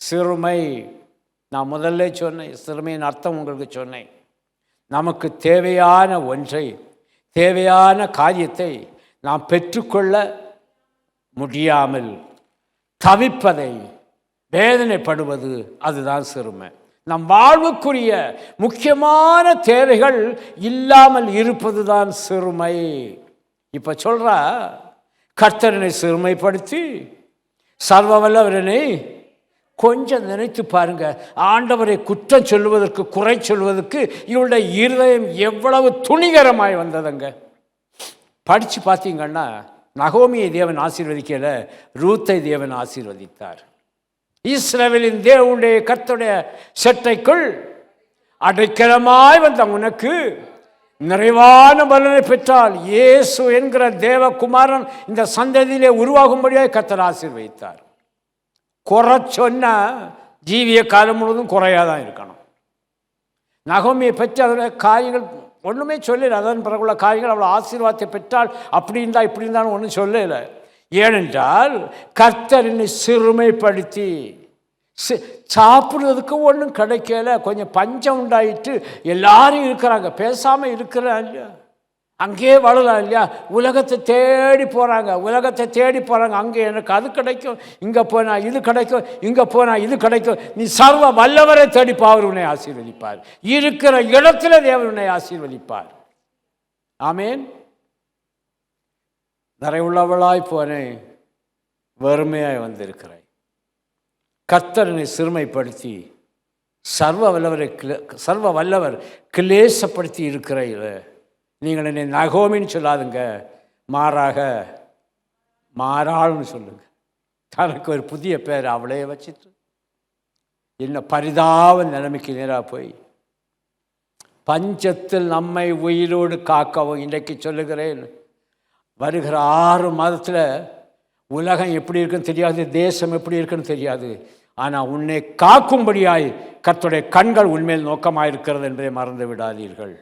சிறுமை. நான் முதல்ல சொன்னேன், சிறுமையின் அர்த்தம் உங்களுக்கு சொன்னேன். நமக்கு தேவையான ஒன்றை, தேவையான காரியத்தை நாம் பெற்றுக்கொள்ள முடியாமல் தவிப்பதை, வேதனைப்படுவது, அதுதான் சிறுமை. நம் வாழ்வுக்குரிய முக்கியமான தேவைகள் இல்லாமல் இருப்பது தான் சிறுமை. இப்ப சொல்றா, கர்த்தரனை சிறுமைப்படுத்தி சர்வ வல்லவரனை. கொஞ்சம் நினைத்து பாருங்க, ஆண்டவரை குற்றம் சொல்லுவதற்கு, குறை சொல்வதற்கு இவருடைய இருதயம் எவ்வளவு துணிகரமாய் வந்ததுங்க. படித்து பார்த்தீங்கன்னா, நகோமியை தேவன் ஆசீர்வதிக்கல, ரூத்தை தேவன் ஆசீர்வதித்தார். இஸ்ரவேலின் தேவனுடைய கர்த்தருடைய செட்டைக்குள் அடைக்கலமாய் வந்த உனக்கு நிறைவான பலனை பெற்றால், இயேசு என்கிற தேவகுமாரன் இந்த சந்ததியிலே உருவாகும்படியாக கர்த்தர் ஆசீர்வதித்தார். குறை சொன்னா ஜீவிய காலம் முழுவதும் குறையாதான் இருக்கணும். நகோமியை பற்றி அதோட காரியங்கள் ஒன்றுமே சொல்லலை. அதன் பிறகுள்ள காரியங்கள் அவ்வளோ ஆசீர்வாதத்தை பெற்றால் அப்படி இருந்தால் இப்படி இருந்தாலும் ஒன்றும் சொல்லலை. ஏனென்றால் கர்த்தர் என்னை சிறுமைப்படுத்தி, சாப்பிடுறதுக்கு ஒன்றும் கிடைக்கல, கொஞ்சம் பஞ்சம் உண்டாயிட்டு எல்லாரும் இருக்கிறாங்க, பேசாமல் இருக்கிறா இல்லையா, அங்கேயே வாழலாம் இல்லையா, உலகத்தை தேடி போகிறாங்க, உலகத்தை தேடி போகிறாங்க. அங்கே எனக்கு அது கிடைக்கும், இங்கே போனால் இது கிடைக்கும், இங்கே போனால் இது கிடைக்கும். நீ சர்வ வல்லவரை தேடிப்பா, அவர் உன்னை ஆசீர்வதிப்பார். இருக்கிற இடத்துல தேவன் உன்னை ஆசீர்வதிப்பார். ஆமேன். நிறைவுள்ளவளாய் போனேன், வறுமையாய் வந்திருக்கிறேன். கர்த்தரனை சிறுமைப்படுத்தி சர்வ வல்லவர் கிளேசப்படுத்தி இருக்கிற நீங்கள் என்னை நகோமின்னு சொல்லாதுங்க, மாறாக மாறாள்னு சொல்லுங்க. தனக்கு ஒரு புதிய பேர் அவளே வச்சுட்டு என்ன பரிதாப நிலைமைக்கு நேராக போய் பஞ்சத்தில் நம்மை உயிரோடு காக்கவும் இன்றைக்கு சொல்லுகிறேன். வருகிற 6 மாதத்தில் உலகம் எப்படி இருக்குன்னு தெரியாது, தேசம் எப்படி இருக்குன்னு தெரியாது. ஆனால் உன்னை காக்கும்படியாய் கர்த்தருடைய கண்கள் உன்மேல் நோக்கமாயிருக்கிறது என்பதை மறந்து விடாதீர்கள்.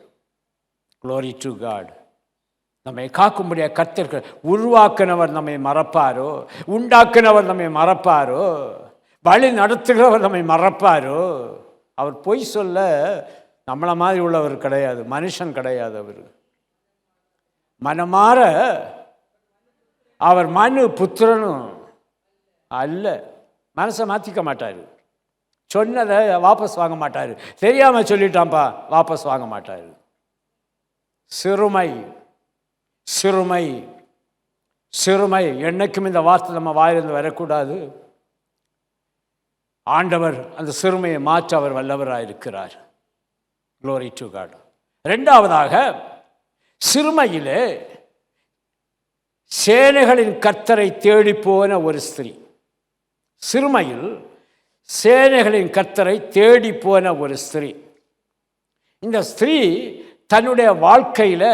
Glory to God. நம்மை காக்கும்படியாக கர்த்தர். உருவாக்கினவர் நம்மை மறப்பாரோ? உண்டாக்கினவர் நம்மை மறப்பாரோ? வழி நடத்துகிறவர் நம்மை மறப்பாரோ? அவர் பொய் சொல்ல நம்மளை மாதிரி உள்ளவர் கிடையாது, மனுஷன் கிடையாது. அவர் மனமாற அவர் மனு புத்திரனும் அல்ல. மனசை மாற்றிக்க மாட்டார், சொன்னதை வாபஸ் வாங்க மாட்டார். தெரியாமல் சொல்லிட்டான்ப்பா, வாபஸ் வாங்க மாட்டார். சிறுமை, சிறுமை, சிறுமை. என்னைக்கும் இந்த வார்த்தை நம்ம வாயிலிருந்து வரக்கூடாது. ஆண்டவர் அந்த சிறுமையை மாற்ற அவர் வல்லவராக இருக்கிறார். Glory to God. 2வதாக, சிறுமையிலே சேனைகளின் கர்த்தரை தேடி போன ஒரு ஸ்திரீ. சிறுமையில் சேனைகளின் கர்த்தரை தேடி போன ஒரு ஸ்திரீ. இந்த ஸ்திரீ தன்னுடைய வாழ்க்கையில்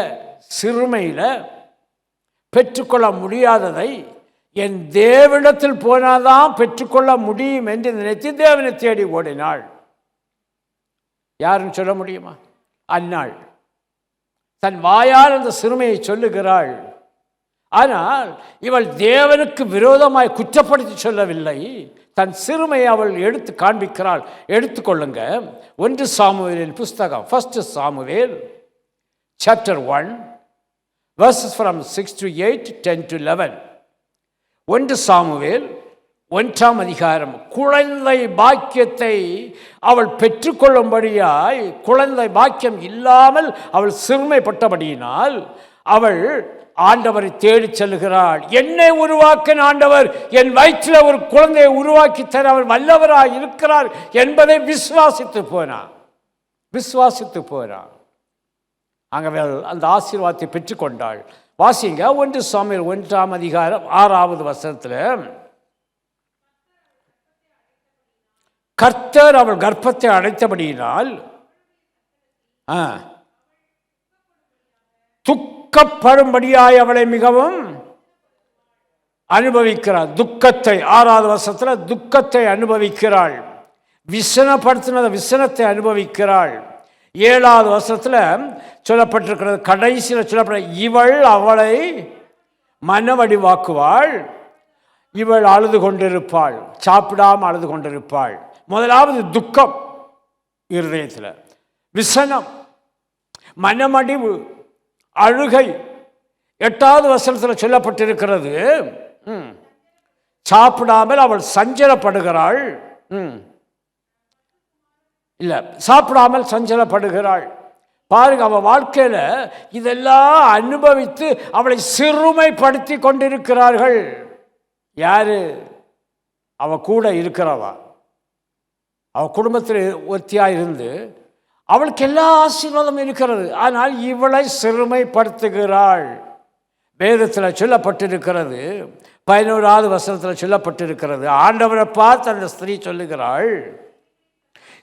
சிறுமையில் பெற்றுக்கொள்ள முடியாததை என் தேவனிடத்தில் போனாதான் பெற்றுக்கொள்ள முடியும் என்று நினைத்து தேவனை தேடி ஓடினாள். யாருன்னு சொல்ல முடியுமா? அன்னாள் தன் வாயால் அந்த சிறுமையை சொல்லுகிறாள். ஆனால் இவள் தேவனுக்கு விரோதமாய் குற்றப்படுத்தி சொல்லவில்லை. தன் சிறுமையை அவள் எடுத்து காண்பிக்கிறாள். எடுத்துக்கொள்ளுங்க, 1 சாமுவேலின் புஸ்தகம், 1 Samuel chapter 1 verses from 6 to 8, 10 to 11. 1 Samuel 1ஆம் அதிகாரம். குழந்தை பாக்கியத்தை அவள் பெற்றுக்கொள்ளும்படியாய், குழந்தை பாக்கியம் இல்லாமல் அவள் சிறுமைப்பட்டபடியினால் அவள் ஆண்டவரை தேடி செல்கிறாள். என்னை உருவாக்கின ஆண்டவர் என் வயிற்றில் ஒரு குழந்தையை உருவாக்கி தர அவர் வல்லவராய் இருக்கிறார் என்பதை விசுவாசித்து போனான். அங்கே அந்த ஆசீர்வாதத்தை பெற்றுக்கொண்டாள். வாசிங்க 1 சாமுவேல் 1ஆம் அதிகாரம் 6வது வசனத்தில், கர்த்தர் அவள் கர்ப்பத்தை அடைத்தபடியினால் துக்கப்படும்படியாய் அவளை மிகவும் அனுபவிக்கிறாள். துக்கத்தை 6வது வசனத்தில் துக்கத்தை அனுபவிக்கிறாள். விசனத்தை அனுபவிக்கிறாள். 7வது வசனத்தில் சொல்லப்பட்டிருக்கிறது, கடைசியில் சொல்லப்பட்ட இவள் அவளை மனவடிவாக்குவாள், இவள் அழுது கொண்டிருப்பாள், சாப்பிடாமல் அழுது கொண்டிருப்பாள். முதலாவது துக்கம் இருதயத்தில், விசனம், மனமடிவு, அழுகை. 8வது வசனத்தில் சொல்லப்பட்டிருக்கிறது, சாப்பிடாமல் அவள் சஞ்சலப்படுகிறாள். இல்லை, சாப்பிடாமல் சஞ்சலப்படுகிறாள். பாருங்க, அவள் வாழ்க்கையில் இதெல்லாம் அனுபவித்து அவளை சிறுமைப்படுத்தி கொண்டிருக்கிறார்கள். யாரு? அவ கூட இருக்கிறவா, அவ குடும்பத்தில் ஒருத்தியாக இருந்து அவளுக்கு எல்லா ஆசீர்வாதமும் இருக்கிறது. ஆனால் இவளை சிறுமைப்படுத்துகிறாள். வேதத்தில் சொல்லப்பட்டிருக்கிறது, 11வது வசனத்தில் சொல்லப்பட்டிருக்கிறது, ஆண்டவரை பார்த்து அந்த ஸ்திரீ சொல்லுகிறாள்,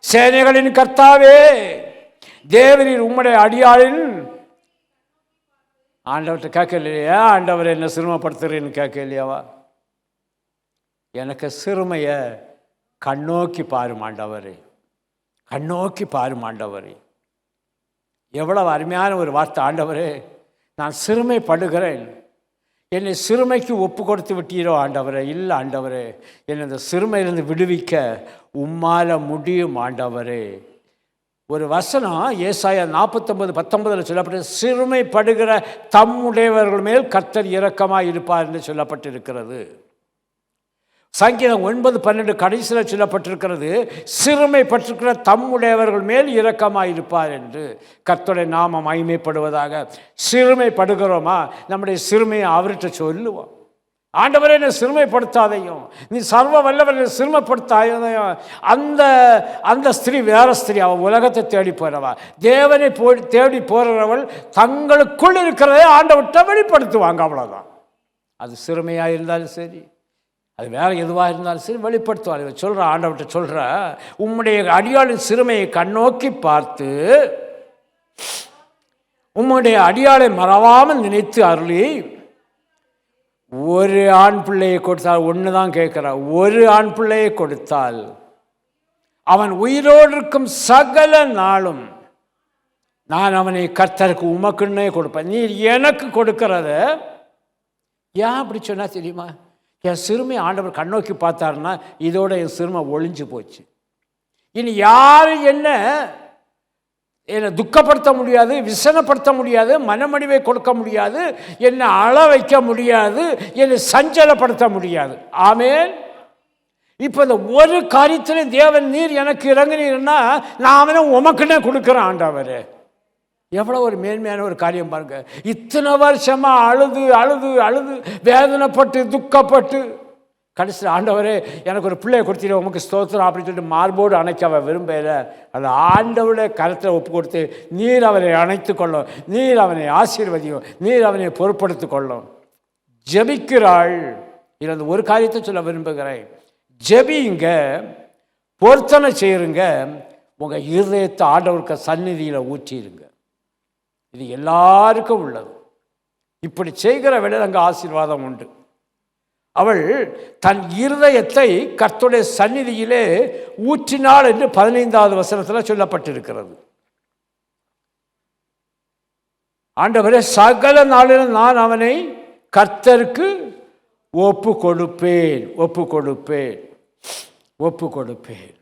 சேனைகளின் கர்த்தாவே தேவனின் உம்முடைய அடியாளின். ஆண்டவர்கிட்ட கேட்கலையா, ஆண்டவர் என்ன சிறுமைப்படுத்துறேன்னு கேட்கலையாவா? எனக்கு சிறுமையை கண்ணோக்கி பாரும் ஆண்டவரே, கண்ணோக்கி பாரும் ஆண்டவரே. எவ்வளவு அருமையான ஒரு வார்த்தை! ஆண்டவரே, நான் சிறுமைப்படுகிறேன், என்னை சிறுமைக்கு ஒப்பு கொடுத்து விட்டீரோ ஆண்டவரே. இல்லை ஆண்டவரே, என்னை இந்த சிறுமையிலிருந்து விடுவிக்க உம்மால முடியும் ஆண்டவரே. ஒரு வசனம் ஏசாயா 49:19 சொல்லப்பட்டு, சிறுமைப்படுகிற தம்முடையவர்கள் மேல் கர்த்தர் இரக்கமாய் இருப்பார் என்று சொல்லப்பட்டிருக்கிறது. சங்கீதம் 9:12 கடைசியில் சொல்லப்பட்டிருக்கிறது, சிறுமைப்பட்டிருக்கிற தம்முடையவர்கள் மேல் இரக்கமாக இருப்பார் என்று. கர்த்தருடைய நாமம் மகிமைப்படுவதாக. சிறுமைப்படுகிறோமா? நம்முடைய சிறுமையை அவர்கிட்ட சொல்லுவோம். ஆண்டவரே, என்னை சிறுமைப்படுத்தாதையும், நீ சர்வ வல்லவரை சிறுமைப்படுத்தாதையும். அந்த ஸ்திரீ வேற ஸ்திரீ, அவள் உலகத்தை தேடி போகிறவா. தேவனை தேடி போகிறவள் தங்களுக்குள் இருக்கிறதே ஆண்டவர்கிட்ட வெளிப்படுத்துவாங்க, அவ்வளோதான். அது சிறுமையாக இருந்தாலும் சரி, அது வேற எதுவாக இருந்தாலும் சரி வெளிப்படுத்துவார். இதை சொல்கிற ஆண்டவர்கிட்ட சொல்கிற, உம்முடைய அடியாளின் சிறுமையை கண்ணோக்கி பார்த்து உம்முடைய அடியாளை மறவாமல் நினைத்து அருளி ஒரு ஆண் பிள்ளையை கொடுத்தால், ஒன்று தான் கேட்குறான், ஒரு ஆண் பிள்ளையை கொடுத்தால் அவன் உயிரோடு இருக்கும் சகல நாளும் நான் அவனை கர்த்தருக்கு உமக்குன்னே கொடுப்பேன். நீ எனக்கு கொடுக்கறத ஏன் அப்படி சொன்னா தெரியுமா? என் சிறுமை ஆண்டவர் கண்ணோக்கி பார்த்தாருன்னா இதோட என் சிறுமை ஒழிஞ்சு போச்சு. இனி யாரும் என்னை துக்கப்படுத்த முடியாது, விசனப்படுத்த முடியாது, மனமடிவை கொடுக்க முடியாது, என்னை அழ வைக்க முடியாது, என்னை சஞ்சலப்படுத்த முடியாது. ஆமேன். இப்போ இந்த ஒரு காரியத்தில் தேவன் நீர் எனக்கு இறங்குனீர்னா நான் அவனை உமக்குன்னே கொடுக்குறேன் ஆண்டவர். எவ்வளோ ஒரு மேன்மையான ஒரு காரியம் பாருங்க. இத்தனை வருஷமாக அழுது அழுது அழுது வேதனைப்பட்டு துக்கப்பட்டு கடைசியில் ஆண்டவரே எனக்கு ஒரு பிள்ளையை கொடுத்தீங்க, உமக்கு ஸ்தோத்திரம் அப்படின்னு சொல்லிட்டு மார்போடு அணைக்க அவள் விரும்பல. அது ஆண்டவருடைய கருத்தில் ஒப்பு கொடுத்து நீர் அவனை அணைத்து கொள்ளும், நீர் அவனை ஆசீர்வதியும், நீர் அவனை பொறுப்படுத்தி கொள்ளும். ஜெபிக்கிறாள். இது ஒரு காரியத்தை சொல்ல விரும்புகிறேன். ஜெபியுங்க, பொருத்தனை செய்யுங்க, உங்கள் இருதயத்தை ஆண்டவருக்கு சந்நிதியில் ஊற்றிடுங்க. இது எல்லாருக்கும் உள்ளது. இப்படி செய்கிற வேளையில் அங்கே ஆசீர்வாதம் உண்டு. அவள் தன் இருதயத்தை கர்த்தருடைய சந்நிதியிலே ஊற்றினாள் என்று 15வது வசனத்தில் சொல்லப்பட்டிருக்கிறது. ஆண்டவரே, சகல நாளிலும் நான் அவனை கர்த்தருக்கு ஒப்பு கொடுப்பேன்.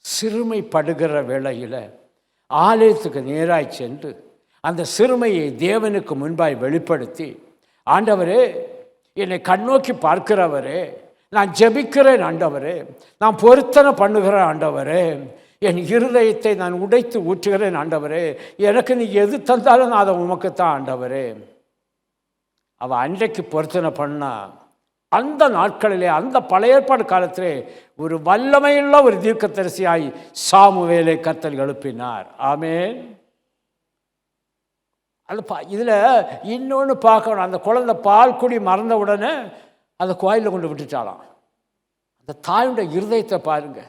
சிறுமைப்படுகிற வேளையில் ஆலயத்துக்கு நேராய் சென்று அந்த சிறுமையை தேவனுக்கு முன்பாய் வெளிப்படுத்தி, ஆண்டவரே, என்னை கண்ணோக்கி பார்க்கிறவரே, நான் ஜெபிக்கிறேன் ஆண்டவரே, நான் பொருத்தனை பண்ணுகிறேன் ஆண்டவரே, என் இருதயத்தை நான் உடைத்து ஊற்றுகிறேன் ஆண்டவரே, எனக்கு நீ எது தந்தாலும் நான் அதை உமக்குத்தான் ஆண்டவரே. அவள் அன்றைக்கு பொருத்தனை பண்ணா அந்த நாட்களிலே, அந்த பழைய ஏற்பாடு காலத்திலே ஒரு வல்லமையுள்ள ஒரு தீர்க்கதரிசியாய் சாமுவேலை கர்த்தர் எழுப்பினார். ஆமென். அது இதில் இன்னொன்று பார்க்கணும். அந்த குழந்தை பால் குடி மறந்த உடனே அந்த கோயிலில் கொண்டு விட்டுட்டாலாம். அந்த தாயுடைய இருதயத்தை பாருங்க.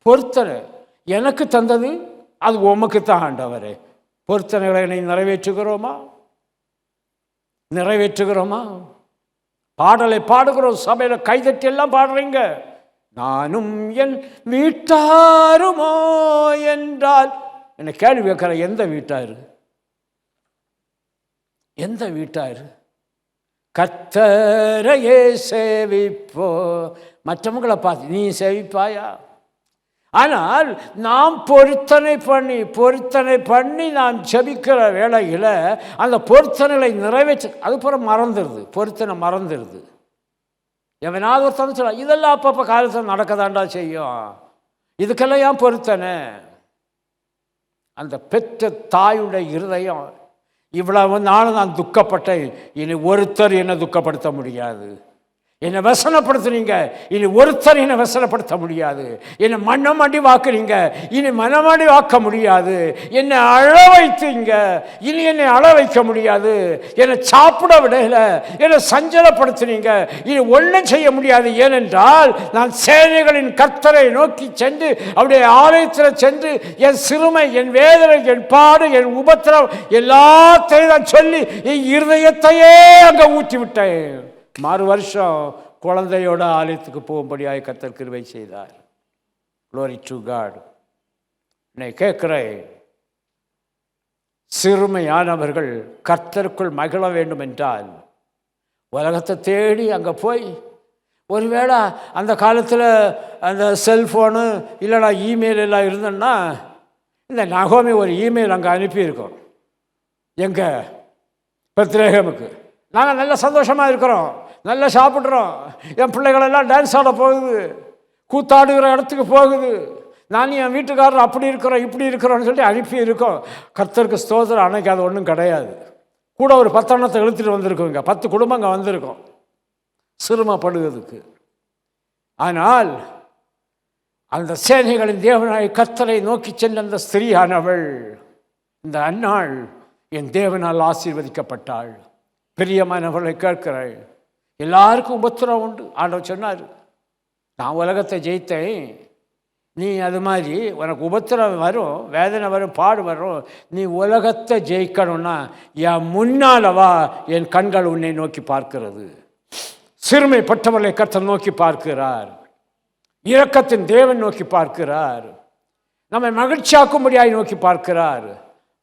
பொருத்தனை எனக்கு தந்தது அது உமக்குத்தான் ஆண்டவரே. பொருத்தனைகளை நிறைவேற்றுகிறோமா? பாடலை பாடுகிறோம், சபையில் கைதட்டி எல்லாம் பாடுறீங்க. நானும் என் வீட்டாருமோ என்றால் என்னை கேள்வி வைக்கிற, எந்த வீட்டார்? கர்த்தரையே சேவிப்போ. மற்றவங்களை பார்த்து நீ சேவிப்பாயா? ஆனால் நாம் பொருத்தனை பண்ணி நாம் ஜெபிக்கிற வேளையில் அந்த பொருத்தனைகளை நிறைவேற்ற அது புறம் மறந்துடுது. பொருத்தனை மறந்துடுது. எவனாவது ஒருத்தனை சொல்ல, இதெல்லாம் அப்பப்போ காலத்தில் நடக்கதாண்டா செய்யும், இதுக்கெல்லாம் ஏன் பொருத்தனை? அந்த பெற்ற தாயுடைய இருதயம், இவ்வளவு நாளும் நான் துக்கப்பட்டேன், இனி ஒருத்தர் என்னை துக்கப்படுத்த முடியாது. என்னை வசனப்படுத்துனீங்க, இனி ஒருத்தர் என்னை வசனப்படுத்த முடியாது. என்னை மனமடி வாக்குறீங்க, இனி மனமடி வாக்க முடியாது. என்னை அழ வைத்தீங்க, இனி என்னை அழ வைக்க முடியாது. என்னை சாப்பிட விடல, என்னை சஞ்சலப்படுத்துனீங்க, இனி ஒன்றும் செய்ய முடியாது. ஏனென்றால் நான் சேனைகளின் கர்த்தரை நோக்கி சென்று அவருடைய ஆலயத்தில் சென்று என் சிறுமை, என் வேதனை, என் பாடு, என் உபத்திரம் எல்லாத்தையும் நான் சொல்லி என் இருதயத்தையே அங்கே ஊற்றி விட்டேன். மறு வருஷம் குழந்தையோட ஆலயத்துக்கு போகும்படியாக கர்த்தர் கிருபை செய்தார். Glory to God. நான் கேட்கிறேன், சிறுமையானவர்கள் கர்த்தருக்குள் மகிழ வேண்டும் என்றால் உலகத்தை தேடி அங்கே போய், ஒருவேளை அந்த காலத்தில் அந்த செல்ஃபோனு இல்லைனா இமெயில் எல்லாம் இருந்தோன்னா இந்த நகோமி ஒரு இமெயில் அங்கே அனுப்பியிருக்கோம். எங்கே? பெத்லகேமுக்கு. நாங்கள் நல்ல சந்தோஷமாக இருக்கிறோம், நல்லா சாப்பிட்றோம், என் பிள்ளைகளெல்லாம் டான்ஸ் ஆட போகுது, கூத்தாடுகிற இடத்துக்கு போகுது, நான் என் வீட்டுக்காரர் அப்படி இருக்கிறோம் இப்படி இருக்கிறோன்னு சொல்லி அனுப்பியிருக்கோம். கர்த்தருக்கு ஸ்தோத்திரம். அன்னைக்கு அது ஒன்றும் கிடையாது. கூட ஒரு 10 எண்ணத்தை இழுத்துட்டு வந்திருக்கோங்க, 10 குடும்பம் அங்கே வந்திருக்கோம் சிறுமப்படுவதற்கு. ஆனால் அந்த சேனைகளின் தேவனாய் கர்த்தரை நோக்கி சென்ற அந்த ஸ்திரீயானவள், இந்த அன்னாள் என் தேவனால் ஆசீர்வதிக்கப்பட்டாள். பிரியமானவர்களை கேட்கிறாள், எல்லாருக்கும் உபத்திரம் உண்டு. ஆண்டவர் சொன்னார், நான் உலகத்தை ஜெயித்தேன், நீ அது மாதிரி உனக்கு உபத்திரம் வரும், வேதனை வரும், பாடு வரும். நீ உலகத்தை ஜெயிக்கணும்னா என் முன்னாலவா, என் கண்கள் உன்னை நோக்கி பார்க்கிறது. சிறுமைப்பட்டவர்களை கர்த்தர் நோக்கி பார்க்கிறார். இரக்கத்தின் தேவன் நோக்கி பார்க்கிறார். நம்மை மகிழ்ச்சியாக்கும்படியாய் நோக்கி பார்க்கிறார்.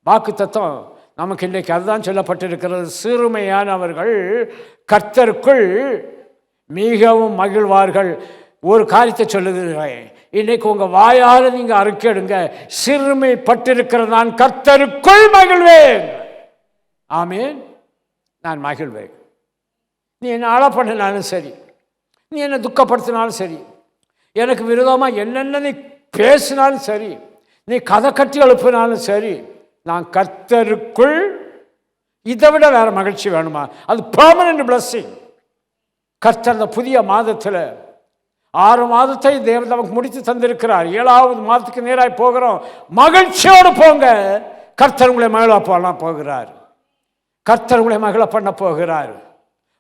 வாக்கு தத்துவம் நமக்கு இன்றைக்கு அதுதான் சொல்லப்பட்டிருக்கிறது. சிறுமையானவர்கள் கர்த்தருக்குள் மிகவும் மகிழ்வார்கள். ஒரு காரியத்தை சொல்லுகிறேன், இன்றைக்கு உங்கள் வாயால் நீங்கள் அறிக்கையிடுங்க, சிறுமைப்பட்டிருக்கிற நான் கர்த்தருக்குள் மகிழ்வேன். ஆமேன். நான் மகிழ்வேன். நீ என்னை அழ பண்ணினாலும் சரி, நீ என்னை துக்கப்படுத்தினாலும் சரி, எனக்கு விரோதமாக என்னென்ன நீ பேசினாலும் சரி, நீ கதை கட்டி எழுப்பினாலும் சரி, நான் கர்த்தருக்குள். இதை விட வேற மகிழ்ச்சி வேணுமா? அது பெர்மனன்ட் பிளஸ்ஸிங். கர்த்தர் அந்த புதிய மாதத்தில் 6 மாதத்தை தேவன் நமக்கு முடித்து தந்திருக்கிறார். 7வது மாதத்துக்கு நேராக போகிறோம். மகிழ்ச்சியோடு போங்க. கர்த்தர் உங்களை மகிழ பண்ண போகிறார். கர்த்தர் உங்களை மகிழ பண்ண போகிறார்.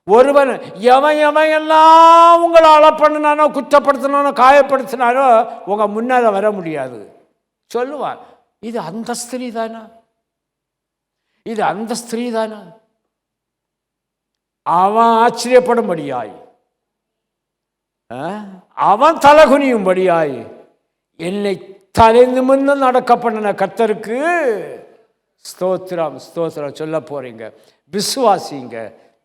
ஒருவன் எவன் எல்லாம் உங்களை அளப்பண்ணினானோ, குற்றப்படுத்தினானோ, காயப்படுத்தினானோ உங்கள் முன்னால் வர முடியாது சொல்லுவான். இது அந்த ஸ்திரீ தானா? இது அந்த ஸ்திரீ தானா? அவன் ஆச்சரியப்படும்படியாய், அவன் தலகுனியும்படியாய் என்னை தலை நிமிர்ந்து நடக்க பண்ணின கர்த்தருக்கு ஸ்தோத்திரம் ஸ்தோத்திரம் சொல்ல போறீங்க. விசுவாசிங்க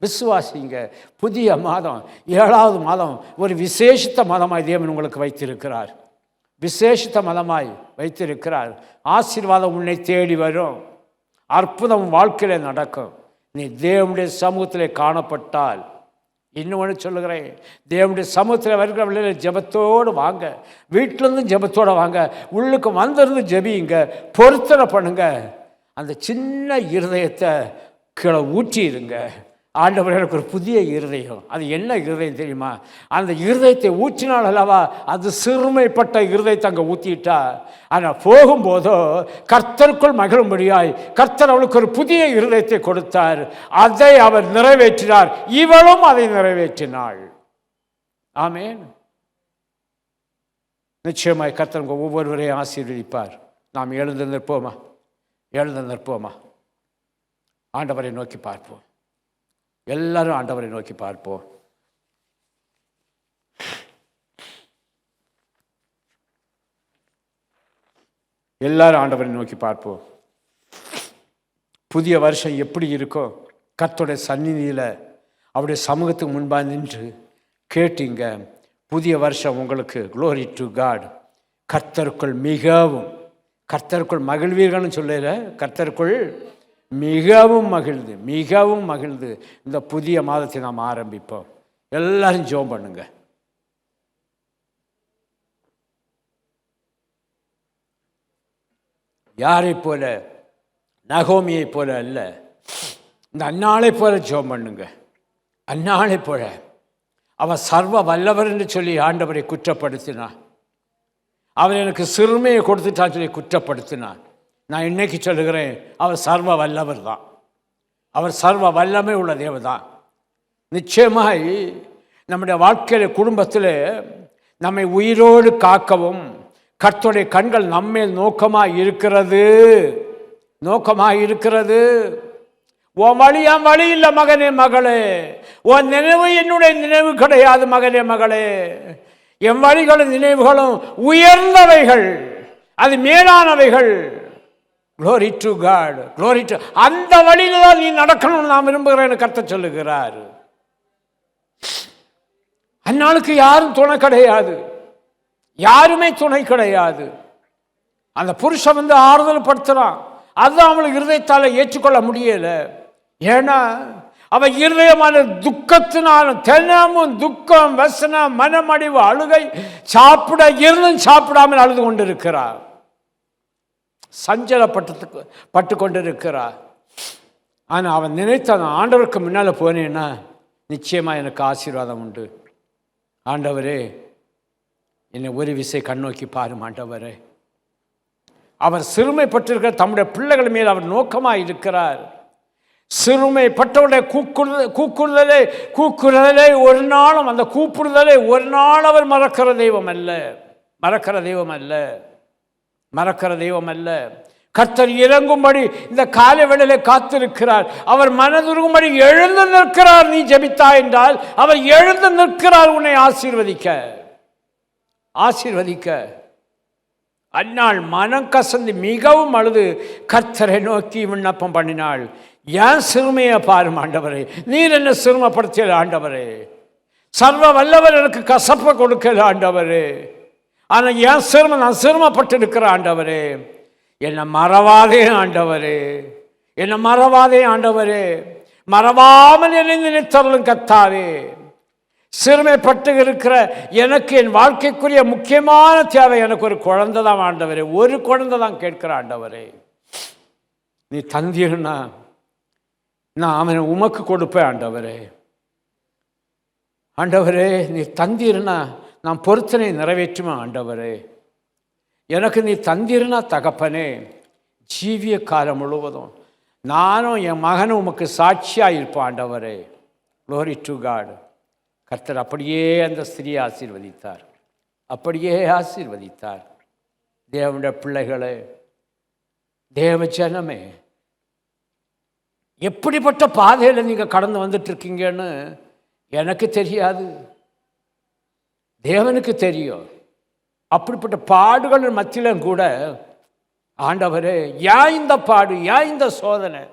விசுவாசிங்க. புதிய மாதம், 7வது மாதம் ஒரு விசேஷித்த மதமாய் தேவன் உங்களுக்கு வைத்திருக்கிறார். விசேஷித்த மதமாய் வைத்திருக்கிறார். ஆசீர்வாதம் உன்னை தேடி வரும். அற்புதம் வாழ்க்கையில் நடக்கும். நீ தேவனுடைய சமூகத்தில் காணப்பட்டால். இன்னொன்று சொல்லுகிறேன், தேவனுடைய சமூகத்தில் வருகிற ஜெபத்தோடு வாங்க. வீட்டிலேருந்து ஜெபத்தோடு வாங்க. உள்ளுக்கு வந்திருந்து ஜெபியுங்க, பொருத்தனை பண்ணுங்க. அந்த சின்ன இருதயத்தை கீழே ஊற்றிடுங்க. ஆண்டவர் எனக்கு ஒரு புதிய இருதயம். அது என்ன இருதயம் தெரியுமா? அந்த இருதயத்தை ஊற்றினால் அல்லவா, அது சிறுமைப்பட்ட இருதயத்தை அங்கே ஊற்றிட்டா. ஆனால் போகும்போதோ கர்த்தருக்குள் மகிழும்படியாய் கர்த்தர் அவளுக்கு ஒரு புதிய இருதயத்தை கொடுத்தார். அதை அவர் நிறைவேற்றினார். இவளும் அதை நிறைவேற்றினாள். ஆமென். நிச்சயமாய் கர்த்தர் உங்கள் ஒவ்வொருவரையும் ஆசீர்வதிப்பார். நாம் எழுந்து நிற்போமா? எழுந்து நிற்போமா? ஆண்டவரை நோக்கி பார்ப்போம். எல்லாரும் ஆண்டவரை நோக்கி பார்ப்போம். எல்லாரும் ஆண்டவரை நோக்கி பார்ப்போம். புதிய வருஷம் எப்படி இருக்கோ, கர்த்தருடைய சந்நிதியில் அவருடைய சமூகத்துக்கு முன்பாக நின்று கேட்டீங்க. புதிய வருஷம் உங்களுக்கு க்ளோரி டு காட். கர்த்தருக்குள் மிகவும், கர்த்தருக்குள் மகிழ்வீர்கள்னு சொல்லல, கர்த்தருக்குள் மிகவும் மகிழ்ந்து மிகவும் மகிழ்ந்து இந்த புதிய மாதத்தை நாம் ஆரம்பிப்போம். எல்லாரும் ஜெபம் பண்ணுங்க. யாரை போல, நகோமியை போல அல்ல, இந்த அன்னாளை போல ஜெபம் பண்ணுங்க. அன்னாளை போல அவ சர்வ வல்லவர் என்று சொல்லி ஆண்டவரை குற்றப்படுத்தினான். அவர் எனக்கு சிறுமையை கொடுத்துட்டான்னு சொல்லி குற்றப்படுத்தினான். நான் இன்னைக்கு சொல்லுகிறேன், அவர் சர்வ வல்லவர் தான். அவர் சர்வ வல்லமை உள்ள தேவதான். நிச்சயமாய் நம்முடைய வாழ்க்கையில, குடும்பத்தில் நம்மை உயிரோடு காக்கவும் கர்த்தருடைய கண்கள் நம்மேல் நோக்கமாக இருக்கிறது. நோக்கமாக இருக்கிறது. உன் வழி என் வழி இல்லை மகனே மகளே. உன் நினைவு என்னுடைய நினைவு கிடையாது மகனே மகளே. என் வழிகளும் நினைவுகளும் உயர்ந்தவைகள், அது மேலானவைகள். Glory to God, glory to. அந்த வழியில தான் நீ நடக்கணும்னு நான் விரும்புகிறேன்னு கர்த்தர் சொல்லுகிறார். அந்நாளுக்கு யாரும் துணை கிடையாது, யாருமே துணை கிடையாது. அந்த புருஷன் வந்து ஆறுதல் படுத்துறான். அதுதான் அவளுக்கு இருதயத்தால் ஏற்றுக்கொள்ள முடியல. ஏன்னா அவ இருதயமான துக்கத்தினால, தினமும் துக்கம், வசனம், மனமடிவு, அழுகை, சாப்பிட இருந்தும் சாப்பிடாமல் அழுது கொண்டிருக்கிறார். சஞ்சலப்பட்டு கொண்டிருக்கிறார். ஆனால் அவன் நினைத்தான், ஆண்டவருக்கு முன்னால் போனேன்னா நிச்சயமாக எனக்கு ஆசீர்வாதம் உண்டு. ஆண்டவரே, என்னை ஒரு விசை கண்ணோக்கி பாரும் ஆண்டவரே. அவர் சிறுமைப்பட்டிருக்கிற தம்முடைய பிள்ளைகள் மேல் அவர் நோக்கமாக இருக்கிறார். சிறுமைப்பட்டவருடைய கூக்குறுதலை ஒரு நாளும், அந்த கூப்பிடுதலை ஒரு நாள் அவர் மறக்கிற தெய்வம் அல்ல, மறக்கிற தெய்வம் அல்ல, மறக்கிற தெய்வம் அல்ல. கர்த்தர் இறங்கும்படி இந்த காலை வேளையிலே காத்திருக்கிறார். அவர் மனதுருகும்படி எழுந்து நிற்கிறார். நீ ஜெபித்தா என்றால் அவர் எழுந்து நிற்கிறார் உன்னை ஆசீர்வதிக்க, ஆசீர்வதிக்க. அந்நாள் மனம் கசந்து மிகவும் அழுது கர்த்தரை நோக்கி விண்ணப்பம் பண்ணினாள். ஏன் சிறுமையை பாரும் ஆண்டவரே, நீர் என்ன சிறுமப்படுத்தியது ஆண்டவரே. சர்வ வல்லவர் எனக்கு கசப்பை கொடுக்கல ஆண்டவரே. ஆனால் ஏன் சிறுமை, நான் சிறுமப்பட்டு இருக்கிற ஆண்டவரே. என்னை மறவாதே ஆண்டவரே, என்னை மறவாதே ஆண்டவரே. மறவாமல் என்னை நினைத்தருளும் கர்த்தாவே. சிறுமைப்பட்டு இருக்கிற எனக்கு என் வாழ்க்கைக்குரிய முக்கியமான தேவை எனக்கு ஒரு குழந்தை தான் ஆண்டவரே. ஒரு குழந்தை தான் கேட்கிற ஆண்டவரே. நீ தந்தீர்னா நான் அவனை உமக்கு கொடுப்பேன் ஆண்டவரே. ஆண்டவரே, நீ தந்தீர்னா நான் பொருத்தனை நிறைவேற்றுவேன் ஆண்டவரே. எனக்கு நீ தந்தீர்னா தகப்பனே, ஜீவிய காலம் முழுவதும் நானும் என் மகனும் உமக்கு சாட்சியாக இருப்போம் ஆண்டவரே. Glory to God. கர்த்தர் அப்படியே அந்த ஸ்திரியை ஆசீர்வதித்தார், அப்படியே ஆசீர்வதித்தார். தேவனுடைய பிள்ளைகளே, தேவ ஜனமே, எப்படிப்பட்ட பாதையில் நீங்கள் கடந்து வந்துட்டு இருக்கீங்கன்னு எனக்கு தெரியாது, தேவனுக்கு தெரியும். அப்படிப்பட்ட பாடுகள் மத்தியிலும் கூட ஆண்டவரே, ஏன் இந்த பாடு, ஏன் இந்த சோதனை,